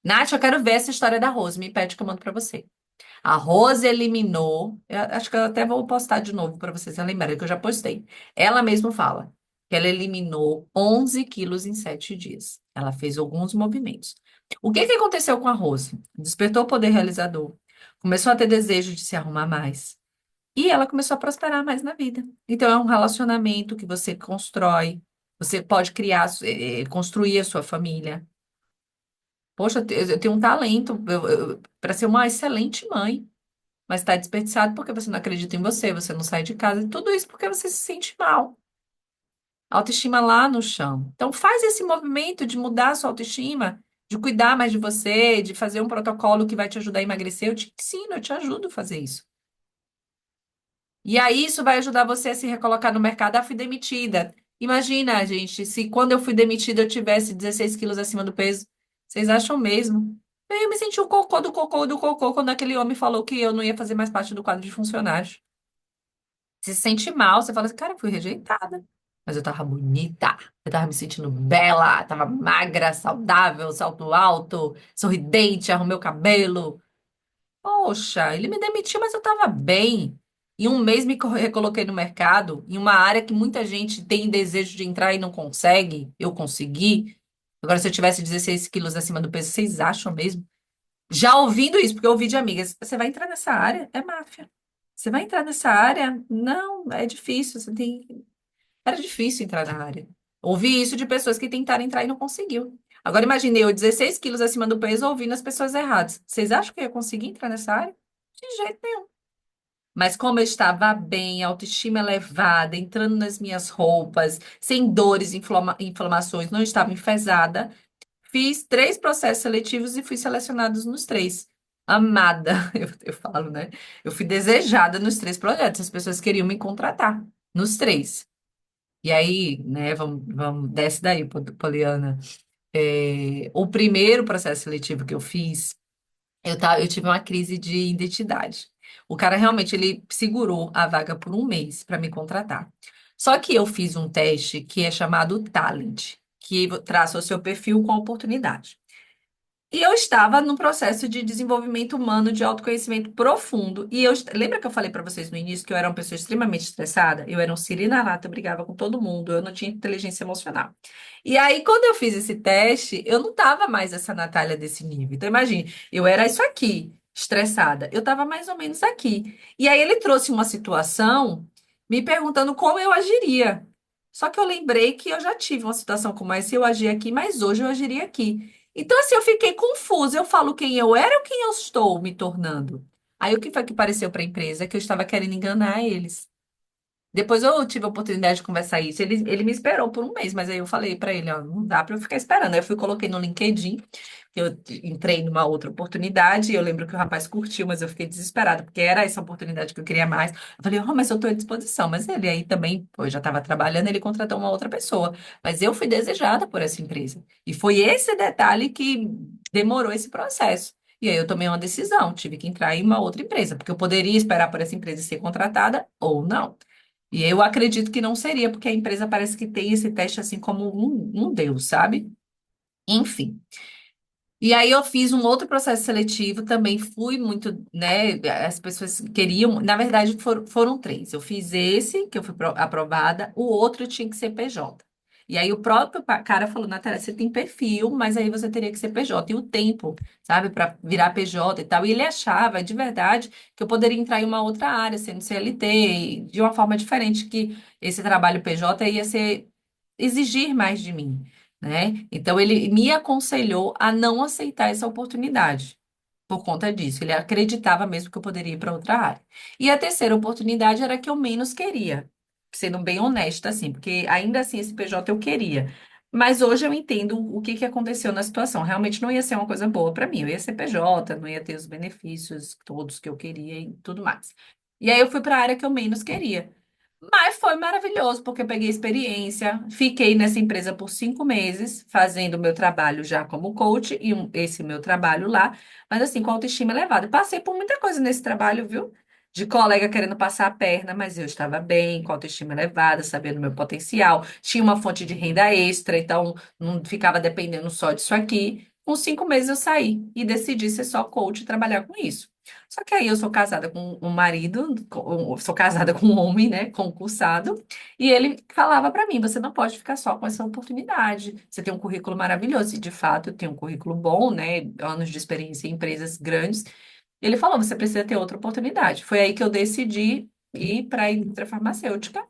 Nath, eu quero ver essa história da Rose. Me pede que eu mando pra você. A Rose eliminou. Eu acho que eu até vou postar de novo para vocês lembrarem que eu já postei. Ela mesma fala que ela eliminou 11 quilos em 7 dias. Ela fez alguns movimentos. O que que aconteceu com a Rose? Despertou o poder realizador. Começou a ter desejo de se arrumar mais. E ela começou a prosperar mais na vida. Então, é um relacionamento que você constrói. Você pode criar, construir a sua família. Poxa, eu tenho um talento para ser uma excelente mãe. Mas está desperdiçado porque você não acredita em você, você não sai de casa, e tudo isso porque você se sente mal. Autoestima lá no chão. Então faz esse movimento de mudar a sua autoestima, de cuidar mais de você, de fazer um protocolo que vai te ajudar a emagrecer. Eu te ensino, eu te ajudo a fazer isso. E aí isso vai ajudar você a se recolocar no mercado. Ah, fui demitida. Imagina, gente, se quando eu fui demitida eu tivesse 16 quilos acima do peso. Vocês acham mesmo? Eu me senti o cocô do cocô do cocô quando aquele homem falou que eu não ia fazer mais parte do quadro de funcionários. Você se sente mal, você fala assim, cara, eu fui rejeitada. Mas eu tava bonita, eu tava me sentindo bela, tava magra, saudável, salto alto, sorridente, arrumei o cabelo. Poxa, ele me demitiu, mas eu tava bem. Em um mês recoloquei no mercado, em uma área que muita gente tem desejo de entrar e não consegue. Eu consegui. Agora, se eu tivesse 16 quilos acima do peso, vocês acham mesmo? Já ouvindo isso, porque eu ouvi de amigas, você vai entrar nessa área? É máfia. Você vai entrar nessa área? Não, é difícil. Era difícil entrar na área. Ouvi isso de pessoas que tentaram entrar e não conseguiu. Agora imaginei eu 16 quilos acima do peso ouvindo as pessoas erradas. Vocês acham que eu ia conseguir entrar nessa área? De jeito nenhum. Mas como eu estava bem, autoestima elevada, entrando nas minhas roupas, sem dores, inflamações, não estava enfesada, fiz 3 processos seletivos e fui selecionada nos 3. amada, eu falo, né? Eu fui desejada nos três projetos, as pessoas queriam me contratar nos três. E aí, né, desce daí, Poliana. O primeiro processo seletivo que eu fiz, eu tive uma crise de identidade. O cara realmente ele segurou a vaga por um mês para me contratar. Só que eu fiz um teste que é chamado Talent, que traça o seu perfil com oportunidade. E eu estava no processo de desenvolvimento humano, de autoconhecimento profundo. E lembra que eu falei para vocês no início que eu era uma pessoa extremamente estressada? Eu era um siri na lata, eu brigava com todo mundo, eu não tinha inteligência emocional. E aí, quando eu fiz esse teste, eu não estava mais essa Natália desse nível. Então, imagine, eu era isso aqui, estressada. Eu estava mais ou menos aqui. E aí, ele trouxe uma situação me perguntando como eu agiria. Só que eu lembrei que eu já tive uma situação como essa e eu agi aqui, mas hoje eu agiria aqui. Então, assim, eu fiquei confusa. Eu falo quem eu era ou quem eu estou me tornando? Aí, o que foi que pareceu para a empresa? É que eu estava querendo enganar eles. Depois eu tive a oportunidade de conversar isso. Ele me esperou por um mês, mas aí eu falei para ele, ó, não dá para eu ficar esperando. Aí eu fui, coloquei no LinkedIn, que eu entrei numa outra oportunidade, e eu lembro que o rapaz curtiu, mas eu fiquei desesperada, porque era essa oportunidade que eu queria mais. Eu falei, oh, mas eu estou à disposição. Mas ele aí também, pô, eu já estava trabalhando, ele contratou uma outra pessoa. Mas eu fui desejada por essa empresa. E foi esse detalhe que demorou esse processo. E aí eu tomei uma decisão, tive que entrar em uma outra empresa, porque eu poderia esperar por essa empresa ser contratada ou não. E eu acredito que não seria, porque a empresa parece que tem esse teste assim como um deus, sabe? Enfim. E aí eu fiz um outro processo seletivo, também fui muito, né? As pessoas queriam, na verdade, foram três. Eu fiz esse, que eu fui aprovada, o outro tinha que ser PJ. E aí o próprio cara falou, Natália, você tem perfil, mas aí você teria que ser PJ. E o tempo, sabe, para virar PJ e tal. E ele achava, de verdade, que eu poderia entrar em uma outra área, sendo CLT, e de uma forma diferente, que esse trabalho PJ ia exigir mais de mim, né? Então ele me aconselhou a não aceitar essa oportunidade. Por conta disso, ele acreditava mesmo que eu poderia ir para outra área. E a terceira oportunidade era a que eu menos queria, sendo bem honesta, assim, porque ainda assim esse PJ eu queria. Mas hoje eu entendo o que que aconteceu na situação. Realmente não ia ser uma coisa boa para mim. Eu ia ser PJ, não ia ter os benefícios todos que eu queria e tudo mais. E aí eu fui para a área que eu menos queria. Mas foi maravilhoso, porque eu peguei experiência, fiquei nessa empresa por 5 meses, fazendo o meu trabalho já como coach, e esse meu trabalho lá, mas assim, com autoestima elevada. Passei por muita coisa nesse trabalho, viu? De colega querendo passar a perna, mas eu estava bem, com autoestima elevada, sabendo o meu potencial, tinha uma fonte de renda extra, então não ficava dependendo só disso aqui. Com 5 meses eu saí e decidi ser só coach e trabalhar com isso. Só que aí eu sou casada com um marido, sou casada com um homem, né, concursado, e ele falava para mim, você não pode ficar só com essa oportunidade. Você tem um currículo maravilhoso, e de fato eu tenho um currículo bom, né, anos de experiência em empresas grandes. Ele falou, você precisa ter outra oportunidade. Foi aí que eu decidi ir para a indústria farmacêutica,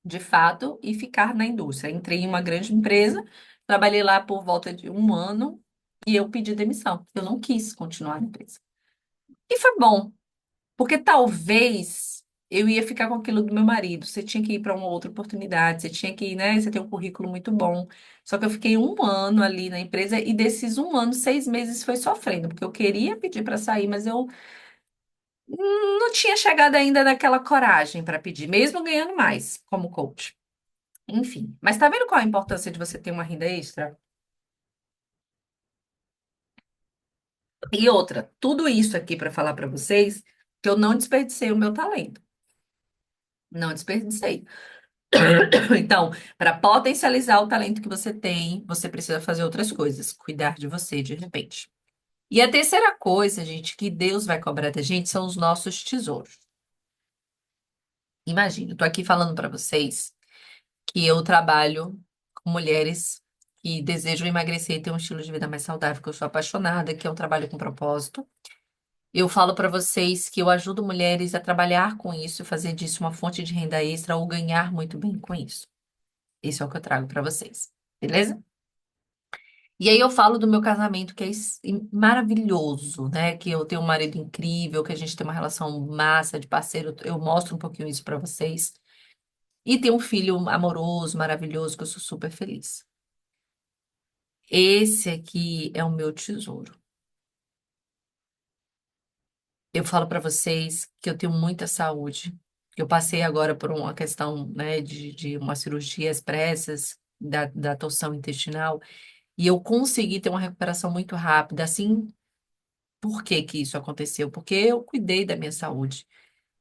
de fato, e ficar na indústria. Entrei em uma grande empresa, trabalhei lá por volta de um ano, e eu pedi demissão. Eu não quis continuar na empresa. E foi bom, porque talvez eu ia ficar com aquilo do meu marido. Você tinha que ir para uma outra oportunidade, você tinha que ir, né? Você tem um currículo muito bom. Só que eu fiquei um ano ali na empresa e desses um ano, 6 meses foi sofrendo, porque eu queria pedir para sair, mas eu não tinha chegado ainda naquela coragem para pedir, mesmo ganhando mais como coach. Enfim, mas tá vendo qual a importância de você ter uma renda extra? E outra, tudo isso aqui para falar para vocês que eu não desperdicei o meu talento. Não desperdicei. Então, para potencializar o talento que você tem, você precisa fazer outras coisas, cuidar de você de repente. E a terceira coisa, gente, que Deus vai cobrar da gente são os nossos tesouros. Imagina, eu tô aqui falando para vocês que eu trabalho com mulheres que desejam emagrecer e ter um estilo de vida mais saudável, que eu sou apaixonada, que é um trabalho com propósito. Eu falo para vocês que eu ajudo mulheres a trabalhar com isso, fazer disso uma fonte de renda extra ou ganhar muito bem com isso. Isso é o que eu trago para vocês. Beleza? E aí eu falo do meu casamento, que é maravilhoso, né? Que eu tenho um marido incrível, que a gente tem uma relação massa de parceiro. Eu mostro um pouquinho isso pra vocês. E tem um filho amoroso, maravilhoso, que eu sou super feliz. Esse aqui é o meu tesouro. Eu falo para vocês que eu tenho muita saúde. Eu passei agora por uma questão, né, de uma cirurgia às pressas da torção intestinal e eu consegui ter uma recuperação muito rápida. Assim, por que que isso aconteceu? Porque eu cuidei da minha saúde.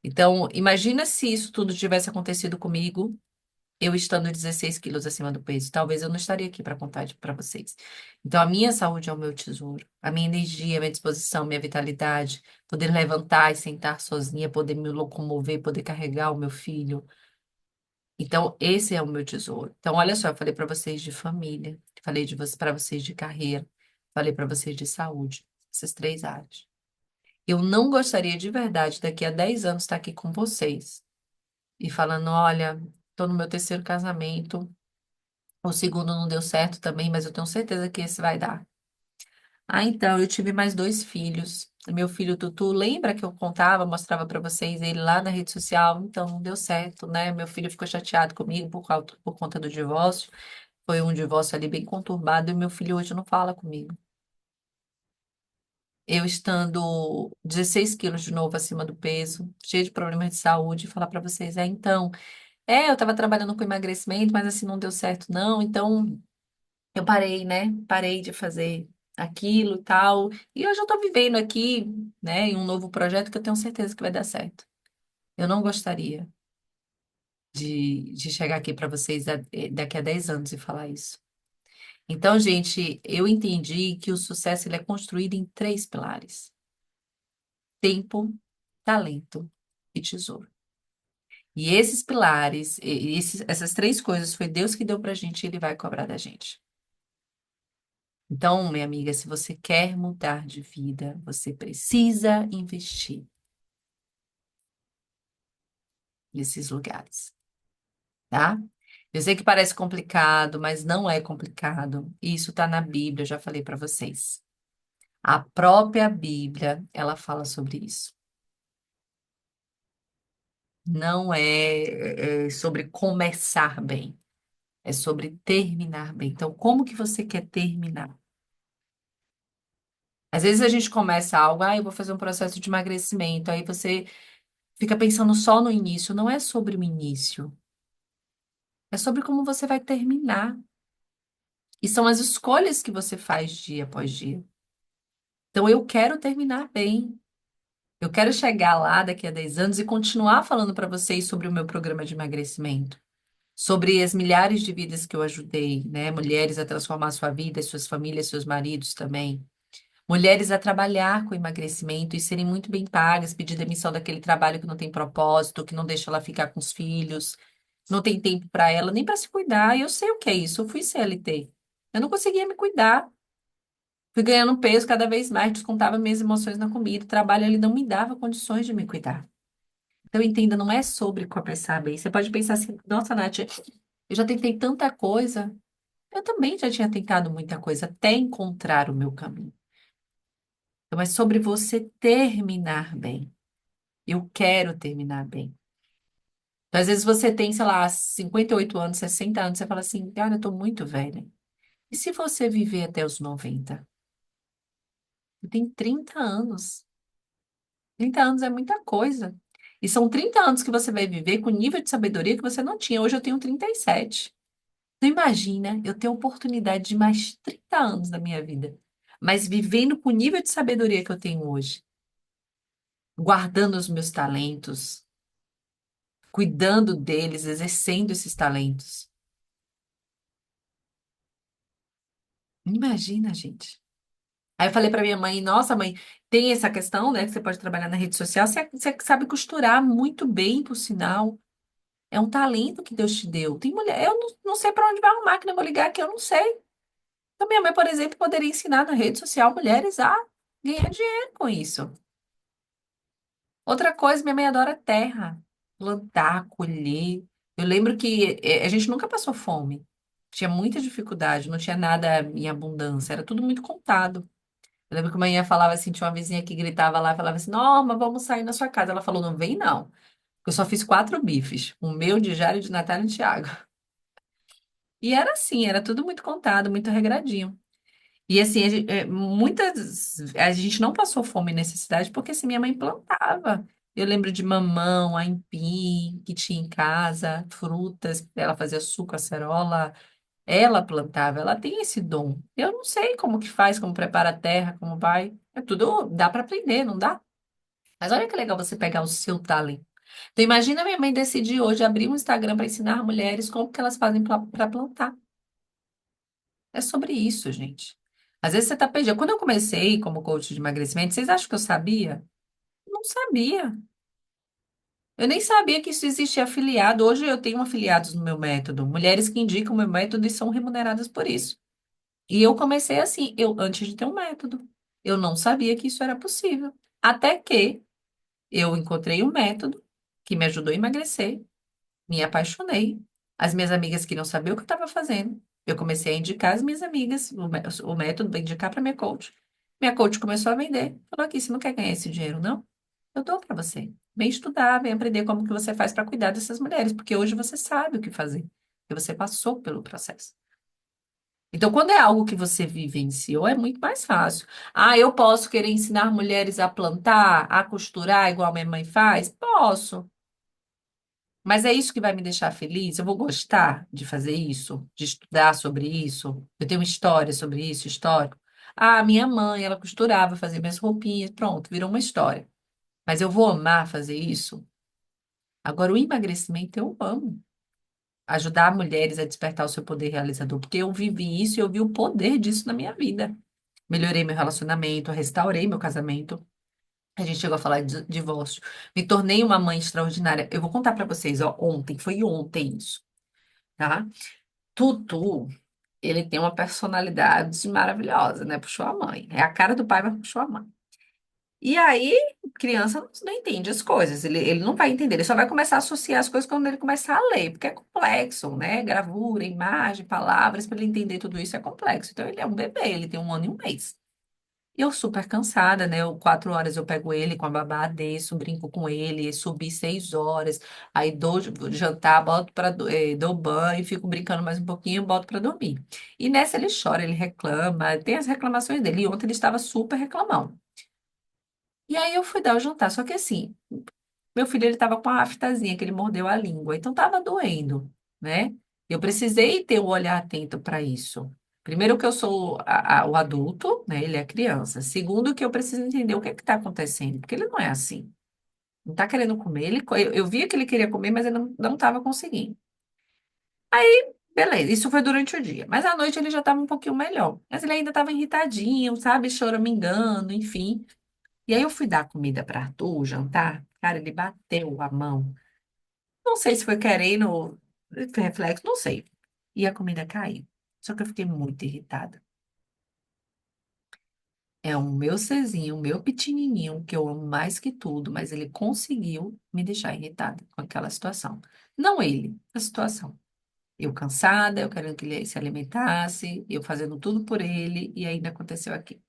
Então, imagina se isso tudo tivesse acontecido comigo, eu estando 16 quilos acima do peso. Talvez eu não estaria aqui para contar para vocês. Então, a minha saúde é o meu tesouro. A minha energia, a minha disposição, minha vitalidade. Poder levantar e sentar sozinha, poder me locomover, poder carregar o meu filho. Então, esse é o meu tesouro. Então, olha só, eu falei para vocês de família, falei para vocês de carreira, falei para vocês de saúde. Essas três áreas. Eu não gostaria de verdade, daqui a 10 anos, estar aqui com vocês e falando: olha, estou no meu terceiro casamento, o segundo não deu certo também, mas eu tenho certeza que esse vai dar. Ah, então, eu tive mais dois filhos. Meu filho Tutu, lembra que eu contava, mostrava para vocês ele lá na rede social? Então, não deu certo, né? Meu filho ficou chateado comigo por conta do divórcio. Foi um divórcio ali bem conturbado e meu filho hoje não fala comigo. Eu estando 16 quilos de novo acima do peso, cheio de problemas de saúde, falar para vocês, então, eu estava trabalhando com emagrecimento, mas assim não deu certo não, então eu parei, né? Parei de fazer aquilo e tal, e hoje eu tô vivendo aqui, né, em um novo projeto que eu tenho certeza que vai dar certo. Eu não gostaria de chegar aqui para vocês daqui a 10 anos e falar isso. Então, gente, eu entendi que o sucesso ele é construído em três pilares: tempo, talento e tesouro. E esses pilares, essas três coisas, foi Deus que deu pra gente e Ele vai cobrar da gente. Então, minha amiga, se você quer mudar de vida, você precisa investir nesses lugares, tá? Eu sei que parece complicado, mas não é complicado. Isso tá na Bíblia, eu já falei pra vocês. A própria Bíblia, ela fala sobre isso. Não é sobre começar bem. É sobre terminar bem. Então, como que você quer terminar? Às vezes a gente começa algo, eu vou fazer um processo de emagrecimento, aí você fica pensando só no início. Não é sobre o início, é sobre como você vai terminar. E são as escolhas que você faz dia após dia. Então, eu quero terminar bem. Eu quero chegar lá daqui a 10 anos e continuar falando para vocês sobre o meu programa de emagrecimento, sobre as milhares de vidas que eu ajudei, né? Mulheres a transformar sua vida, suas famílias, seus maridos também. Mulheres a trabalhar com emagrecimento e serem muito bem pagas, pedir demissão daquele trabalho que não tem propósito, que não deixa ela ficar com os filhos, não tem tempo para ela, nem para se cuidar. E eu sei o que é isso, eu fui CLT. Eu não conseguia me cuidar. Fui ganhando peso cada vez mais, descontava minhas emoções na comida. O trabalho ele não me dava condições de me cuidar. Então, entenda, não é sobre começar bem. Você pode pensar assim: nossa, Nath, eu já tentei tanta coisa. Eu também já tinha tentado muita coisa até encontrar o meu caminho. Então, é sobre você terminar bem. Eu quero terminar bem. Então, às vezes você tem, sei lá, 58 anos, 60 anos, você fala assim, cara, eu tô muito velha. E se você viver até os 90? Eu tenho 30 anos. 30 anos é muita coisa. E são 30 anos que você vai viver com nível de sabedoria que você não tinha. Hoje eu tenho 37. Então, imagina, eu tenho a oportunidade de mais 30 anos da minha vida, mas vivendo com o nível de sabedoria que eu tenho hoje, guardando os meus talentos, cuidando deles, exercendo esses talentos. Imagina, gente. Aí eu falei para minha mãe, nossa, mãe, tem essa questão, né, que você pode trabalhar na rede social, você sabe costurar muito bem, por sinal. É um talento que Deus te deu. Tem mulher, eu não sei para onde vai uma máquina, eu vou ligar aqui, eu não sei. Então, minha mãe, por exemplo, poderia ensinar na rede social mulheres a ganhar dinheiro com isso. Outra coisa, minha mãe adora terra, plantar, colher. Eu lembro que a gente nunca passou fome. Tinha muita dificuldade, não tinha nada em abundância, era tudo muito contado. Eu lembro que a manhã falava assim, tinha uma vizinha que gritava lá, falava assim, Norma, vamos sair na sua casa. Ela falou, não vem não, porque eu só fiz 4 bifes, o meu, de Jário, de Natália e de Thiago. E era assim, era tudo muito contado, muito regradinho. E assim, muitas a gente não passou fome e necessidade porque assim, minha mãe plantava. Eu lembro de mamão, aipim, que tinha em casa, frutas, ela fazia suco, acerola, ela plantava, ela tem esse dom. Eu não sei como que faz, como prepara a terra, como vai. É tudo, dá para aprender, não dá? Mas olha que legal você pegar o seu talento. Então imagina minha mãe decidir hoje abrir um Instagram para ensinar mulheres como que elas fazem para plantar. É sobre isso, gente. Às vezes você está perdido. Quando eu comecei como coach de emagrecimento, vocês acham que eu sabia? Não sabia. Eu nem sabia que isso existia afiliado. Hoje eu tenho afiliados no meu método, mulheres que indicam o meu método e são remuneradas por isso. E eu comecei assim, eu antes de ter um método. Eu não sabia que isso era possível. Até que eu encontrei um método que me ajudou a emagrecer. Me apaixonei. As minhas amigas queriam saber o que eu estava fazendo. Eu comecei a indicar as minhas amigas, o método para indicar para minha coach. Minha coach começou a vender. Falou aqui, você não quer ganhar esse dinheiro, não? Eu dou para você. Vem estudar, vem aprender como que você faz para cuidar dessas mulheres, porque hoje você sabe o que fazer, porque você passou pelo processo. Então, quando é algo que você vivenciou, é muito mais fácil. Ah, eu posso querer ensinar mulheres a plantar, a costurar, igual minha mãe faz? Posso. Mas é isso que vai me deixar feliz? Eu vou gostar de fazer isso, de estudar sobre isso? Eu tenho uma história sobre isso, histórico. Ah, minha mãe, ela costurava, fazia minhas roupinhas, pronto, virou uma história. Mas eu vou amar fazer isso? Agora, o emagrecimento eu amo. Ajudar mulheres a despertar o seu poder realizador, porque eu vivi isso e eu vi o poder disso na minha vida. Melhorei meu relacionamento, restaurei meu casamento. A gente chegou a falar de divórcio. Me tornei uma mãe extraordinária. Eu vou contar pra vocês, ó, ontem, foi ontem isso, tá? Tutu, ele tem uma personalidade maravilhosa, né? Puxou a mãe. É a cara do pai, mas puxou a mãe. E aí, criança não entende as coisas. Ele não vai entender. Ele só vai começar a associar as coisas quando ele começar a ler, porque é complexo, né? Gravura, imagem, palavras, para ele entender tudo isso é complexo. Então, ele é um bebê, ele tem 1 ano e 1 mês. E eu super cansada, né? 4 horas eu pego ele com a babá, desço, brinco com ele, subi 6 horas, aí dou jantar, boto para dou banho, fico brincando mais um pouquinho, boto para dormir. E nessa ele chora, ele reclama, tem as reclamações dele. E ontem ele estava super reclamando. E aí eu fui dar o jantar, só que assim, meu filho ele estava com a aftazinha que ele mordeu a língua, então estava doendo, né? Eu precisei ter um olhar atento para isso. Primeiro que eu sou o adulto, né? Ele é a criança. Segundo que eu preciso entender o que está acontecendo, porque ele não é assim. Não está querendo comer. Eu via que ele queria comer, mas ele não estava conseguindo. Beleza, isso foi durante o dia. Mas à noite ele já estava um pouquinho melhor. Mas ele ainda estava irritadinho, sabe? Choramingando, enfim. E aí eu fui dar comida para Arthur, o jantar. Cara, ele bateu a mão. Não sei se foi querendo reflexo, não sei. E a comida caiu. Só que eu fiquei muito irritada. É o meu Cezinho, o meu pequenininho, que eu amo mais que tudo, mas ele conseguiu me deixar irritada com aquela situação. Não ele, a situação. Eu cansada, eu querendo que ele se alimentasse, eu fazendo tudo por ele, e ainda aconteceu aqui.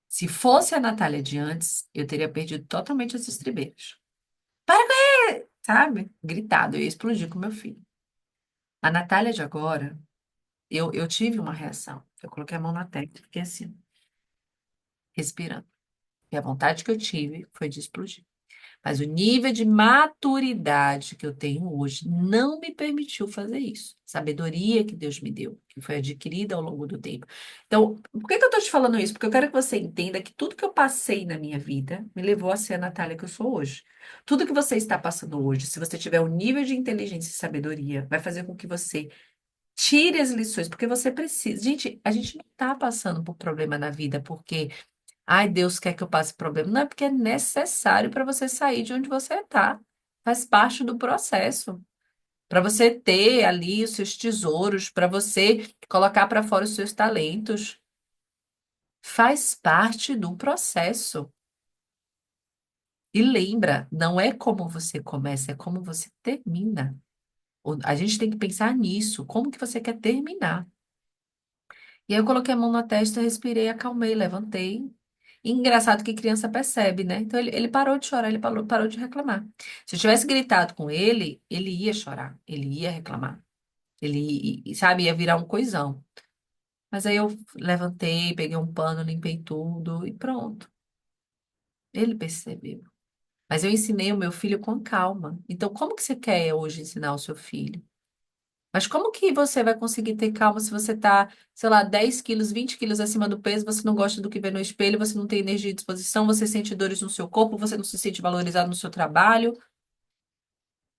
Se fosse a Natália de antes, eu teria perdido totalmente as estribeiras. Para com ele! Sabe? Gritado, eu ia explodir com meu filho. A Natália de agora, eu tive uma reação. Eu coloquei a mão na testa e fiquei assim, respirando. E a vontade que eu tive foi de explodir. Mas o nível de maturidade que eu tenho hoje não me permitiu fazer isso. Sabedoria que Deus me deu, que foi adquirida ao longo do tempo. Então, por que que eu estou te falando isso? Porque eu quero que você entenda que tudo que eu passei na minha vida me levou a ser a Natália que eu sou hoje. Tudo que você está passando hoje, se você tiver um nível de inteligência e sabedoria, vai fazer com que você tire as lições, porque você precisa. Gente, a gente não está passando por problema na vida porque, ai, Deus quer que eu passe problema. Não é porque é necessário para você sair de onde você está. Faz parte do processo. Para você ter ali os seus tesouros, para você colocar para fora os seus talentos. Faz parte do processo. E lembra, não é como você começa, é como você termina. A gente tem que pensar nisso. Como que você quer terminar? E aí eu coloquei a mão na testa, respirei, acalmei, levantei. E engraçado que criança percebe, né? Então ele parou de chorar, ele parou de reclamar. Se eu tivesse gritado com ele ia chorar, ele ia reclamar. Ele, sabe, ia virar um coisão. Mas aí eu levantei, peguei um pano, limpei tudo e pronto. Ele percebeu. Mas eu ensinei o meu filho com calma. Então, como que você quer hoje ensinar o seu filho? Mas como que você vai conseguir ter calma se você tá, sei lá, 10 quilos, 20 quilos acima do peso, você não gosta do que vê no espelho, você não tem energia e disposição, você sente dores no seu corpo, você não se sente valorizado no seu trabalho?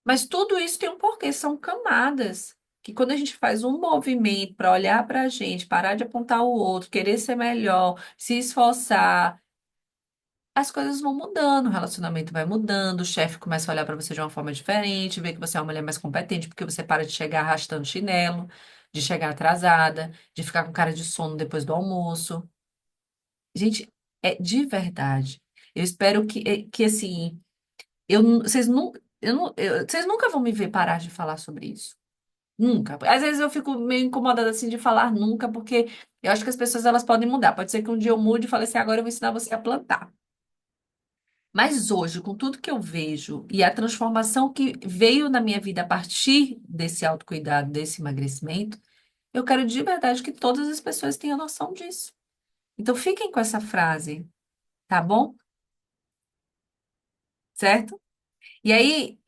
Mas tudo isso tem um porquê, são camadas. Que quando a gente faz um movimento para olhar para a gente, parar de apontar o outro, querer ser melhor, se esforçar, as coisas vão mudando, o relacionamento vai mudando, o chefe começa a olhar para você de uma forma diferente, vê que você é uma mulher mais competente, porque você para de chegar arrastando chinelo, de chegar atrasada, de ficar com cara de sono depois do almoço. Gente, é de verdade. Eu espero que assim, vocês vocês nunca vão me ver parar de falar sobre isso. Nunca. Às vezes eu fico meio incomodada assim de falar nunca, porque eu acho que as pessoas elas podem mudar. Pode ser que um dia eu mude e fale assim, agora eu vou ensinar você a plantar. Mas hoje, com tudo que eu vejo e a transformação que veio na minha vida a partir desse autocuidado, desse emagrecimento, eu quero de verdade que todas as pessoas tenham noção disso. Então fiquem com essa frase, tá bom? Certo? E aí,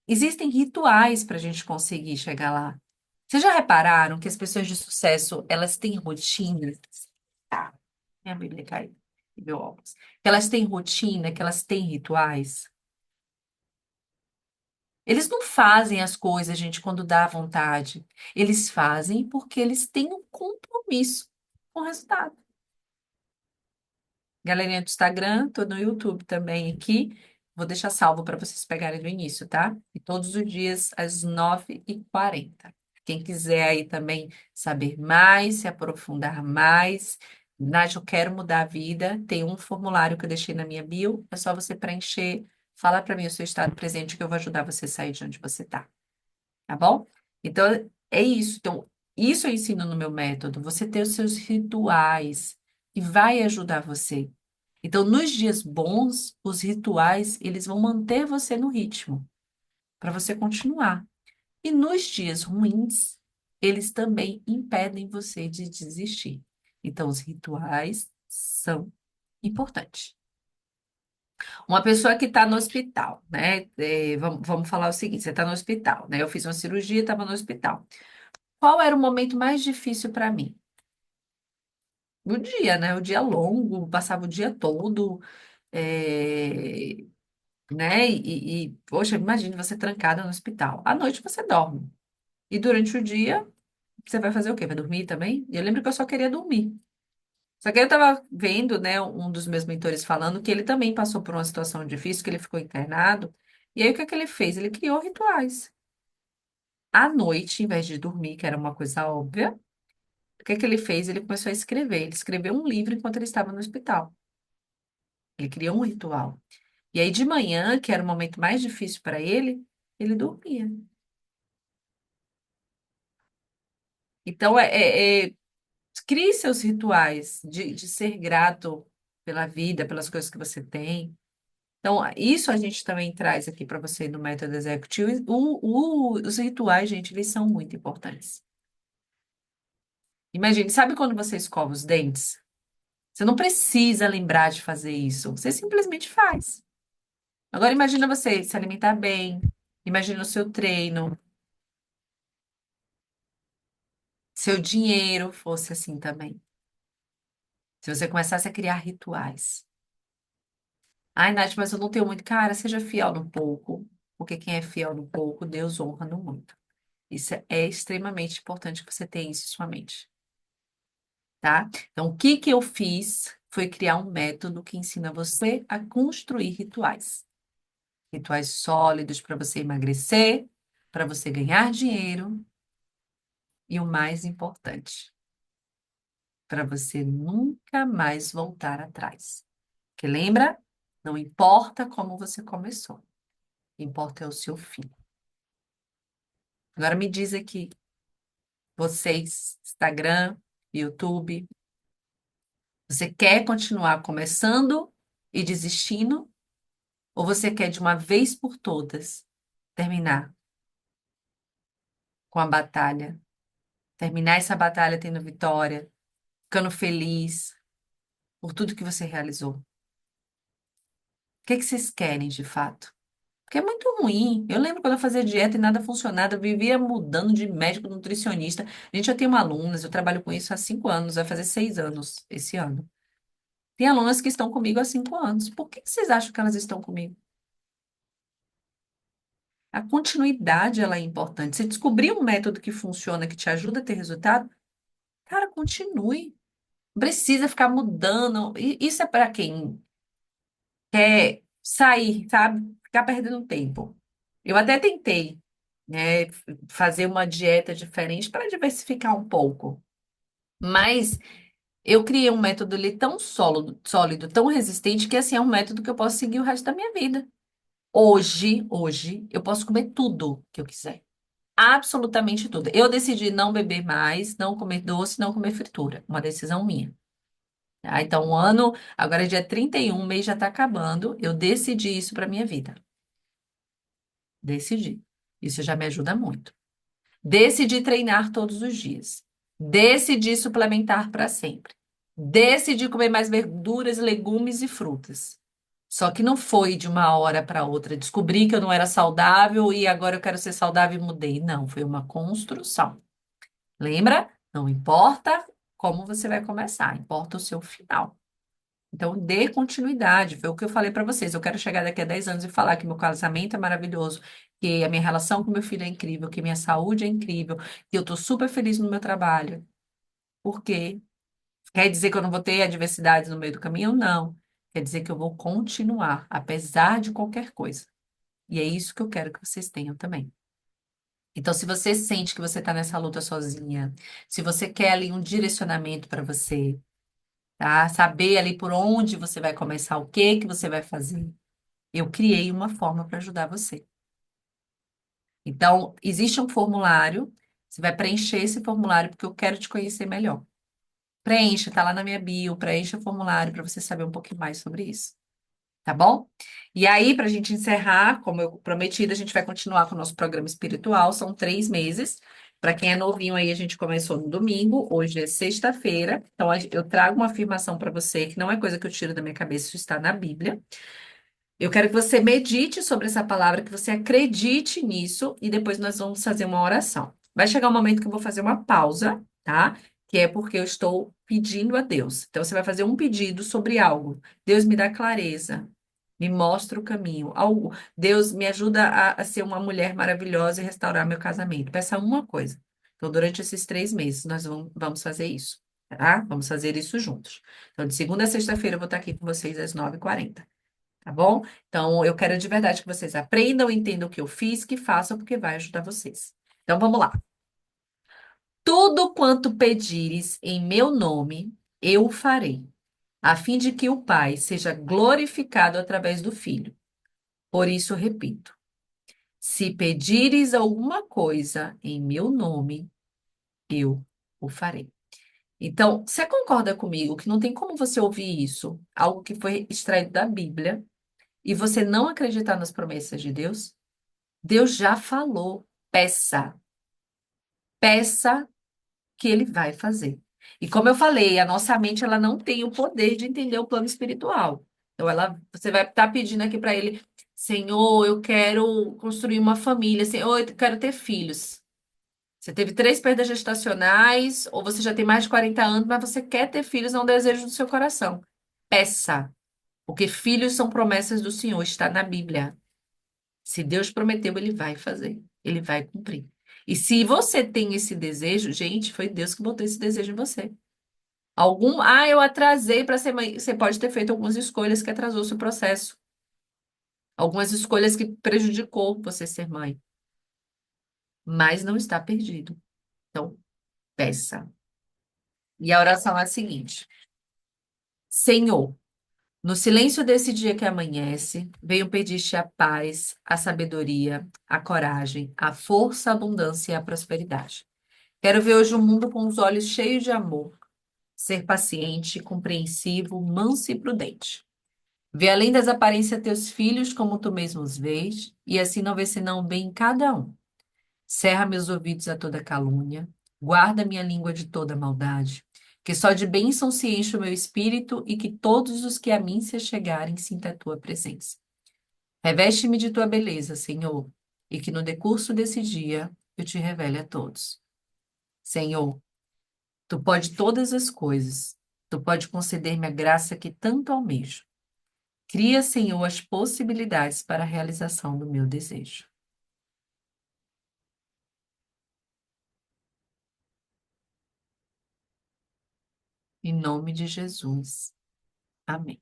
existem rituais para a gente conseguir chegar lá. Vocês já repararam que as pessoas de sucesso, elas têm rotinas? Tá, minha Bíblia caiu, e meu óculos. Que elas têm rotina, que elas têm rituais. Eles não fazem as coisas, gente, quando dá vontade. Eles fazem porque eles têm um compromisso com o resultado. Galerinha do Instagram, tô no YouTube também aqui. Vou deixar salvo para vocês pegarem do início, tá? E todos os dias às 9h40. Quem quiser aí também saber mais, se aprofundar mais, Nath, eu quero mudar a vida. Tem um formulário que eu deixei na minha bio. É só você preencher. Fala para mim o seu estado presente que eu vou ajudar você a sair de onde você tá. Tá bom? Então, é isso. Então, isso eu ensino no meu método. Você ter os seus rituais que vai ajudar você. Então, nos dias bons, os rituais, eles vão manter você no ritmo, para você continuar. E nos dias ruins, eles também impedem você de desistir. Então, os rituais são importantes. Uma pessoa que está no hospital, né? Vamos falar o seguinte: você está no hospital, né? Eu fiz uma cirurgia, estava no hospital. Qual era o momento mais difícil para mim? O dia, né? O dia longo, passava o dia todo, é, né? Poxa, imagine você trancada no hospital. À noite você dorme. E durante o dia, você vai fazer o quê? Vai dormir também? E eu lembro que eu só queria dormir. Só que eu estava vendo, né, um dos meus mentores falando que ele também passou por uma situação difícil, que ele ficou internado. E aí o que é que ele fez? Ele criou rituais. À noite, em vez de dormir, que era uma coisa óbvia, o que é que ele fez? Ele começou a escrever. Ele escreveu um livro enquanto ele estava no hospital. Ele criou um ritual. E aí, de manhã, que era o momento mais difícil para ele dormia. Então, crie seus rituais de ser grato pela vida, pelas coisas que você tem. Então, isso a gente também traz aqui para você no Método Executivo. Os rituais, gente, eles são muito importantes. Imagine, sabe quando você escova os dentes? Você não precisa lembrar de fazer isso. Você simplesmente faz. Agora imagina você se alimentar bem, imagina o seu treino, seu dinheiro fosse assim também. Se você começasse a criar rituais. Ai, Nath, mas eu não tenho muito. Cara, seja fiel no pouco, porque quem é fiel no pouco, Deus honra no muito. Isso é extremamente importante que você tenha isso em sua mente, tá? Então, o que que eu fiz foi criar um método que ensina você a construir rituais. Rituais sólidos para você emagrecer, para você ganhar dinheiro e o mais importante, para você nunca mais voltar atrás. Que lembra? Não importa como você começou, importa é o seu fim. Agora me diz aqui, vocês, Instagram, YouTube, você quer continuar começando e desistindo? Ou você quer de uma vez por todas terminar com a batalha? Terminar essa batalha tendo vitória? ficando feliz por tudo que você realizou? O que é que vocês querem de fato? Porque é muito ruim. Eu lembro quando eu fazia dieta e nada funcionava, eu vivia mudando de médico, nutricionista. Gente, eu tenho alunas, eu trabalho com isso há 5 anos, vai fazer 6 anos esse ano. Tem alunas que estão comigo há 5 anos. Por que que vocês acham que elas estão comigo? A continuidade, ela é importante. Você descobrir um método que funciona, que te ajuda a ter resultado, cara, continue. Não precisa ficar mudando. Isso é para quem quer sair, sabe? Ficar perdendo tempo. Eu até tentei, né, fazer uma dieta diferente para diversificar um pouco. Mas eu criei um método ali tão sólido, tão resistente, que assim é um método que eu posso seguir o resto da minha vida. Hoje, eu posso comer tudo que eu quiser. Absolutamente tudo. Eu decidi não beber mais, não comer doce, não comer fritura. Uma decisão minha. Tá? Então, o ano, agora é dia 31, o mês já está acabando. Eu decidi isso para minha vida. Decidi. Isso já me ajuda muito. Decidi treinar todos os dias. Decidi suplementar para sempre. Decidi comer mais verduras, legumes e frutas. Só que não foi de uma hora para outra. Descobri que eu não era saudável e agora eu quero ser saudável e mudei. Não, foi uma construção. Lembra? Não importa como você vai começar, importa o seu final. Então, dê continuidade. Foi o que eu falei para vocês. Eu quero chegar daqui a 10 anos e falar que meu casamento é maravilhoso, que a minha relação com meu filho é incrível, que minha saúde é incrível, que eu estou super feliz no meu trabalho. Por quê? Quer dizer que eu não vou ter adversidades no meio do caminho? Não. Quer dizer que eu vou continuar, apesar de qualquer coisa. E é isso que eu quero que vocês tenham também. Então, se você sente que você está nessa luta sozinha, se você quer ali um direcionamento para você, tá? Saber ali por onde você vai começar, o que que você vai fazer. Eu criei uma forma para ajudar você. Então, existe um formulário, você vai preencher esse formulário porque eu quero te conhecer melhor. Preencha, tá lá na minha bio, preencha o formulário para você saber um pouquinho mais sobre isso. Tá bom? E aí, para a gente encerrar, como eu prometi, a gente vai continuar com o nosso programa espiritual. São 3 meses. Para quem é novinho aí, a gente começou no domingo, hoje é sexta-feira. Então, eu trago uma afirmação para você, que não é coisa que eu tiro da minha cabeça, isso está na Bíblia. Eu quero que você medite sobre essa palavra, que você acredite nisso, e depois nós vamos fazer uma oração. Vai chegar um momento que eu vou fazer uma pausa, tá? Que é porque eu estou pedindo a Deus. Então, você vai fazer um pedido sobre algo. Deus me dá clareza, me mostra o caminho. Algo. Deus me ajuda a ser uma mulher maravilhosa e restaurar meu casamento. Peça uma coisa. Então, durante esses 3 meses, nós vamos fazer isso, tá? Vamos fazer isso juntos. Então, de segunda a sexta-feira, eu vou estar aqui com vocês às 9h40. Tá bom? Então, eu quero de verdade que vocês aprendam, entendam o que eu fiz, que façam, porque vai ajudar vocês. Então, vamos lá. Tudo quanto pedires em meu nome, eu o farei, a fim de que o Pai seja glorificado através do Filho. Por isso, repito: se pedires alguma coisa em meu nome, eu o farei. Então, você concorda comigo que não tem como você ouvir isso, algo que foi extraído da Bíblia, e você não acreditar nas promessas de Deus? Deus já falou. Peça, peça que ele vai fazer. E como eu falei, a nossa mente ela não tem o poder de entender o plano espiritual. Então você vai estar pedindo aqui para ele, Senhor, eu quero construir uma família, Senhor, eu quero ter filhos. Você teve 3 perdas gestacionais, ou você já tem mais de 40 anos, mas você quer ter filhos, é um desejo do seu coração. Peça, porque filhos são promessas do Senhor, está na Bíblia. Se Deus prometeu, ele vai fazer, ele vai cumprir. E se você tem esse desejo, gente, foi Deus que botou esse desejo em você. Eu atrasei para ser mãe. Você pode ter feito algumas escolhas que atrasou o seu processo. Algumas escolhas que prejudicou você ser mãe. Mas não está perdido. Então, peça. E a oração é a seguinte: Senhor, no silêncio desse dia que amanhece, venho pedir-te a paz, a sabedoria, a coragem, a força, a abundância e a prosperidade. Quero ver hoje o mundo com os olhos cheios de amor, ser paciente, compreensivo, manso e prudente. Vê além das aparências teus filhos como tu mesmo os vês, e assim não vê senão o bem em cada um. Cerra meus ouvidos a toda calúnia, guarda minha língua de toda maldade, Que só de bênção se enche o meu espírito e que todos os que a mim se achegarem sinta a tua presença. Reveste-me de tua beleza, Senhor, e que no decurso desse dia eu te revele a todos. Senhor, tu pode todas as coisas, tu pode conceder-me a graça que tanto almejo. Cria, Senhor, as possibilidades para a realização do meu desejo. Em nome de Jesus. Amém.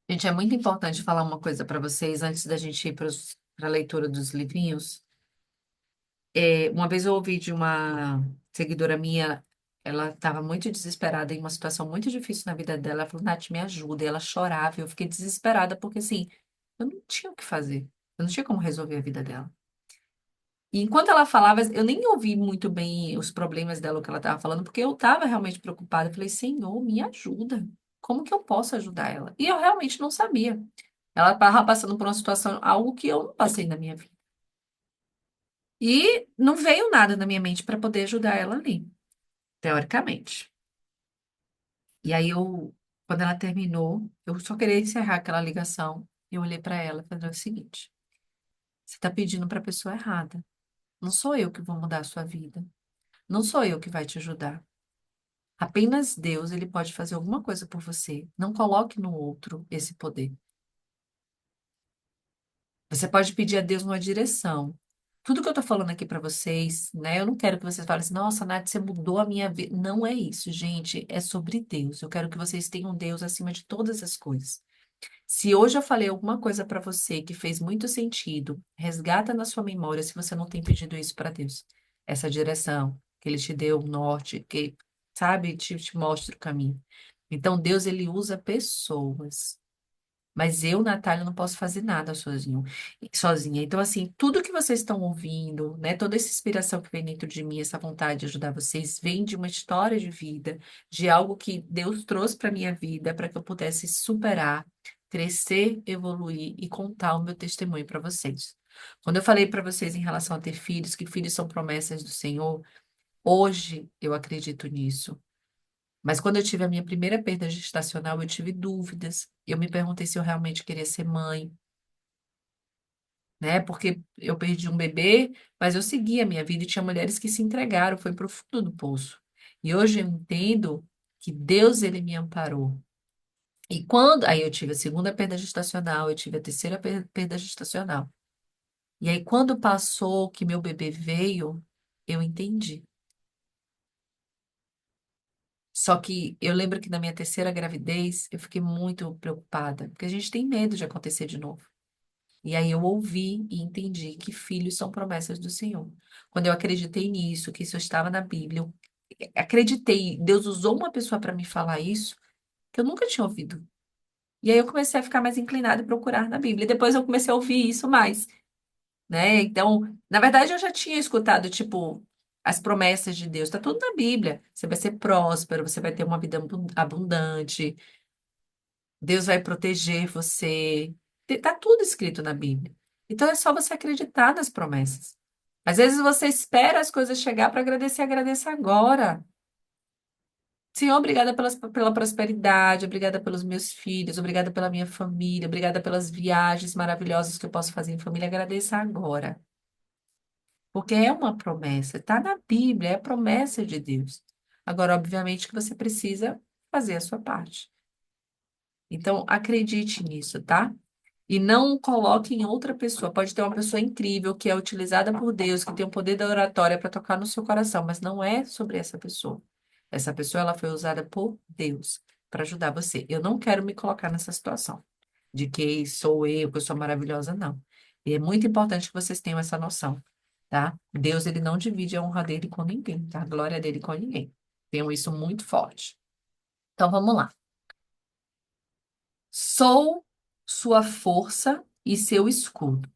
Gente, é muito importante falar uma coisa para vocês antes da gente ir para a leitura dos livrinhos. Uma vez eu ouvi de uma seguidora minha, ela estava muito desesperada em uma situação muito difícil na vida dela. Ela falou, Nath, me ajuda. E ela chorava, e eu fiquei desesperada, porque assim, eu não tinha o que fazer. Eu não tinha como resolver a vida dela. E enquanto ela falava, eu nem ouvi muito bem os problemas dela, o que ela estava falando, porque eu estava realmente preocupada. Eu falei, Senhor, me ajuda. Como que eu posso ajudar ela? E eu realmente não sabia. Ela estava passando por uma situação, algo que eu não passei na minha vida. E não veio nada na minha mente para poder ajudar ela ali, teoricamente. E aí quando ela terminou, eu só queria encerrar aquela ligação. Eu olhei para ela e falei o seguinte: você está pedindo para a pessoa errada. Não sou eu que vou mudar a sua vida. Não sou eu que vai te ajudar. Apenas Deus, ele pode fazer alguma coisa por você. Não coloque no outro esse poder. Você pode pedir a Deus uma direção. Tudo que eu tô falando aqui para vocês, né? Eu não quero que vocês falem assim, nossa, Nath, você mudou a minha vida. Não é isso, gente. É sobre Deus. Eu quero que vocês tenham Deus acima de todas as coisas. Se hoje eu falei alguma coisa para você que fez muito sentido, resgata na sua memória se você não tem pedido isso para Deus. Essa direção, que Ele te deu o norte, que, sabe, te mostra o caminho. Então, Deus, ele usa pessoas. Mas eu, Natália, não posso fazer nada sozinha. Então, assim, tudo que vocês estão ouvindo, né, toda essa inspiração que vem dentro de mim, essa vontade de ajudar vocês, vem de uma história de vida, de algo que Deus trouxe para minha vida, para que eu pudesse superar, crescer, evoluir e contar o meu testemunho para vocês. Quando eu falei para vocês em relação a ter filhos, que filhos são promessas do Senhor, hoje eu acredito nisso. Mas quando eu tive a minha primeira perda gestacional, eu tive dúvidas. Eu me perguntei se eu realmente queria ser mãe, né? Porque eu perdi um bebê, mas eu segui a minha vida e tinha mulheres que se entregaram, foi pro fundo do poço. E hoje eu entendo que Deus, ele me amparou. E quando, aí eu tive a segunda perda gestacional, eu tive a terceira perda gestacional. E aí quando passou que meu bebê veio, eu entendi. Só que eu lembro que na minha terceira gravidez eu fiquei muito preocupada, porque a gente tem medo de acontecer de novo. E aí eu ouvi e entendi que filhos são promessas do Senhor. Quando eu acreditei nisso, que isso estava na Bíblia, eu acreditei, Deus usou uma pessoa para me falar isso, que eu nunca tinha ouvido. E aí eu comecei a ficar mais inclinada e procurar na Bíblia. E depois eu comecei a ouvir isso mais, né? Então, na verdade, eu já tinha escutado, tipo, as promessas de Deus. Está tudo na Bíblia. Você vai ser próspero, você vai ter uma vida abundante, Deus vai proteger você. Está tudo escrito na Bíblia. Então, é só você acreditar nas promessas. Às vezes você espera as coisas chegar para agradecer, agradeça agora. Senhor, obrigada pela prosperidade, obrigada pelos meus filhos, obrigada pela minha família, obrigada pelas viagens maravilhosas que eu posso fazer em família. Agradeça agora. Porque é uma promessa, está na Bíblia, é promessa de Deus. Agora, obviamente, que você precisa fazer a sua parte. Então, acredite nisso, tá? E não coloque em outra pessoa. Pode ter uma pessoa incrível que é utilizada por Deus, que tem o poder da oratória para tocar no seu coração, mas não é sobre essa pessoa. Essa pessoa, ela foi usada por Deus para ajudar você. Eu não quero me colocar nessa situação de que sou eu, que eu sou maravilhosa, não. E é muito importante que vocês tenham essa noção, tá? Deus, ele não divide a honra dele com ninguém, tá? A glória dele com ninguém. Tenham isso muito forte. Então, vamos lá. Sou sua força e seu escudo.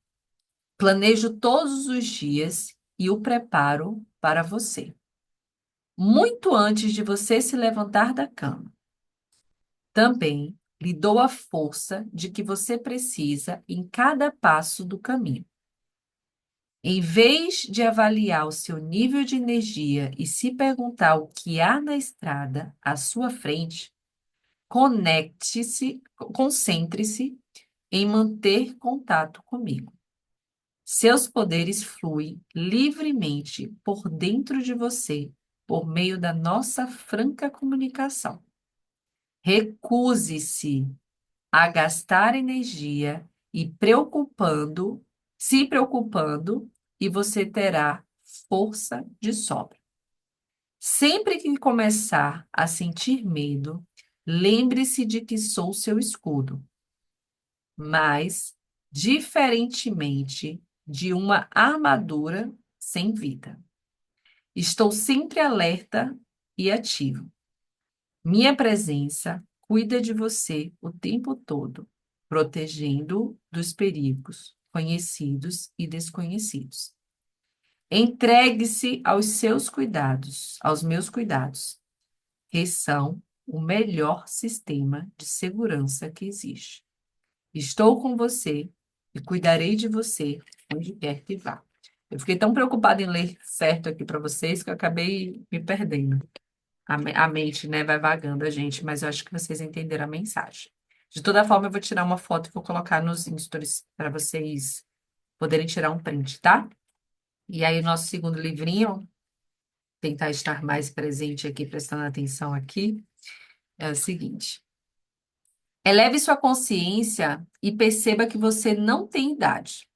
Planejo todos os dias e o preparo para você. Muito antes de você se levantar da cama. Também lhe dou a força de que você precisa em cada passo do caminho. Em vez de avaliar o seu nível de energia e se perguntar o que há na estrada à sua frente, concentre-se em manter contato comigo. Seus poderes fluem livremente por dentro de você, por meio da nossa franca comunicação. Recuse-se a gastar energia e se preocupando, e você terá força de sobra. Sempre que começar a sentir medo, lembre-se de que sou seu escudo, mas, diferentemente de uma armadura sem vida, estou sempre alerta e ativo. Minha presença cuida de você o tempo todo, protegendo dos perigos conhecidos e desconhecidos. Entregue-se aos seus cuidados, aos meus cuidados, que são o melhor sistema de segurança que existe. Estou com você e cuidarei de você onde quer que vá. Eu fiquei tão preocupada em ler certo aqui para vocês que eu acabei me perdendo. A mente, né, vai vagando a gente, mas eu acho que vocês entenderam a mensagem. De toda forma, eu vou tirar uma foto e vou colocar nos stories para vocês poderem tirar um print, tá? E aí, o nosso segundo livrinho, tentar estar mais presente aqui, prestando atenção aqui, é o seguinte. Eleve sua consciência e perceba que você não tem idade.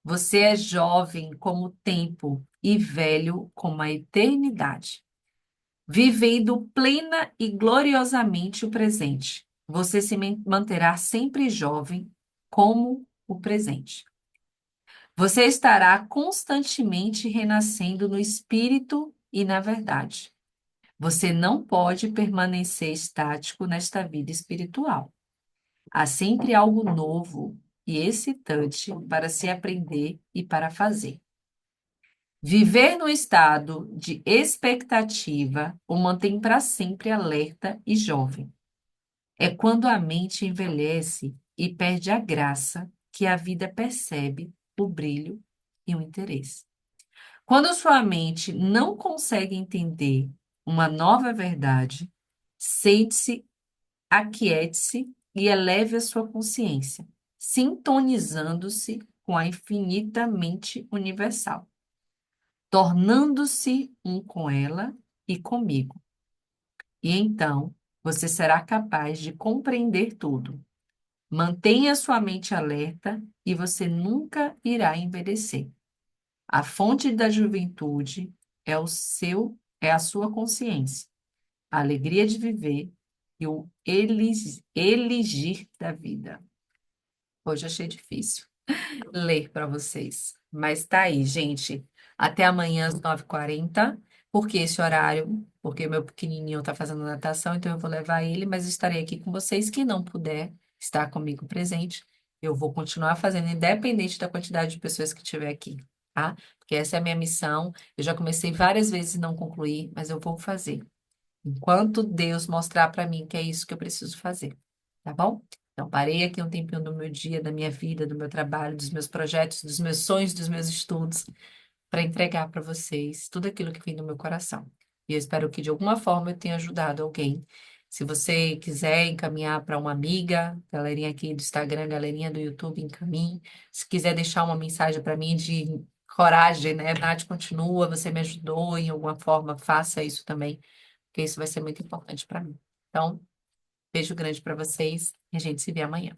Você é jovem como o tempo e velho como a eternidade, vivendo plena e gloriosamente o presente. Você se manterá sempre jovem como o presente. Você estará constantemente renascendo no espírito e na verdade. Você não pode permanecer estático nesta vida espiritual. Há sempre algo novo e excitante para se aprender e para fazer. Viver no estado de expectativa o mantém para sempre alerta e jovem. É quando a mente envelhece e perde a graça que a vida percebe o brilho e o interesse. Quando sua mente não consegue entender uma nova verdade, sente-se, aquiete-se e eleve a sua consciência, sintonizando-se com a infinita mente universal, tornando-se um com ela e comigo. E então você será capaz de compreender tudo. Mantenha sua mente alerta e você nunca irá envelhecer. A fonte da juventude é a sua consciência, a alegria de viver e o eligir da vida. Hoje achei difícil ler para vocês, mas tá aí, gente. Até amanhã às 9h40. Por que esse horário? Porque meu pequenininho está fazendo natação, então eu vou levar ele, mas estarei aqui com vocês. Quem não puder estar comigo presente, eu vou continuar fazendo, independente da quantidade de pessoas que tiver aqui, tá? Porque essa é a minha missão. Eu já comecei várias vezes e não concluí, mas eu vou fazer. Enquanto Deus mostrar para mim que é isso que eu preciso fazer, tá bom? Então, parei aqui um tempinho do meu dia, da minha vida, do meu trabalho, dos meus projetos, dos meus sonhos, dos meus estudos, para entregar para vocês tudo aquilo que vem do meu coração. E eu espero que de alguma forma eu tenha ajudado alguém. Se você quiser encaminhar para uma amiga, galerinha aqui do Instagram, galerinha do YouTube, encaminhe. Se quiser deixar uma mensagem para mim de coragem, né? Nath, continua, você me ajudou em alguma forma, faça isso também, porque isso vai ser muito importante para mim. Então, beijo grande para vocês e a gente se vê amanhã.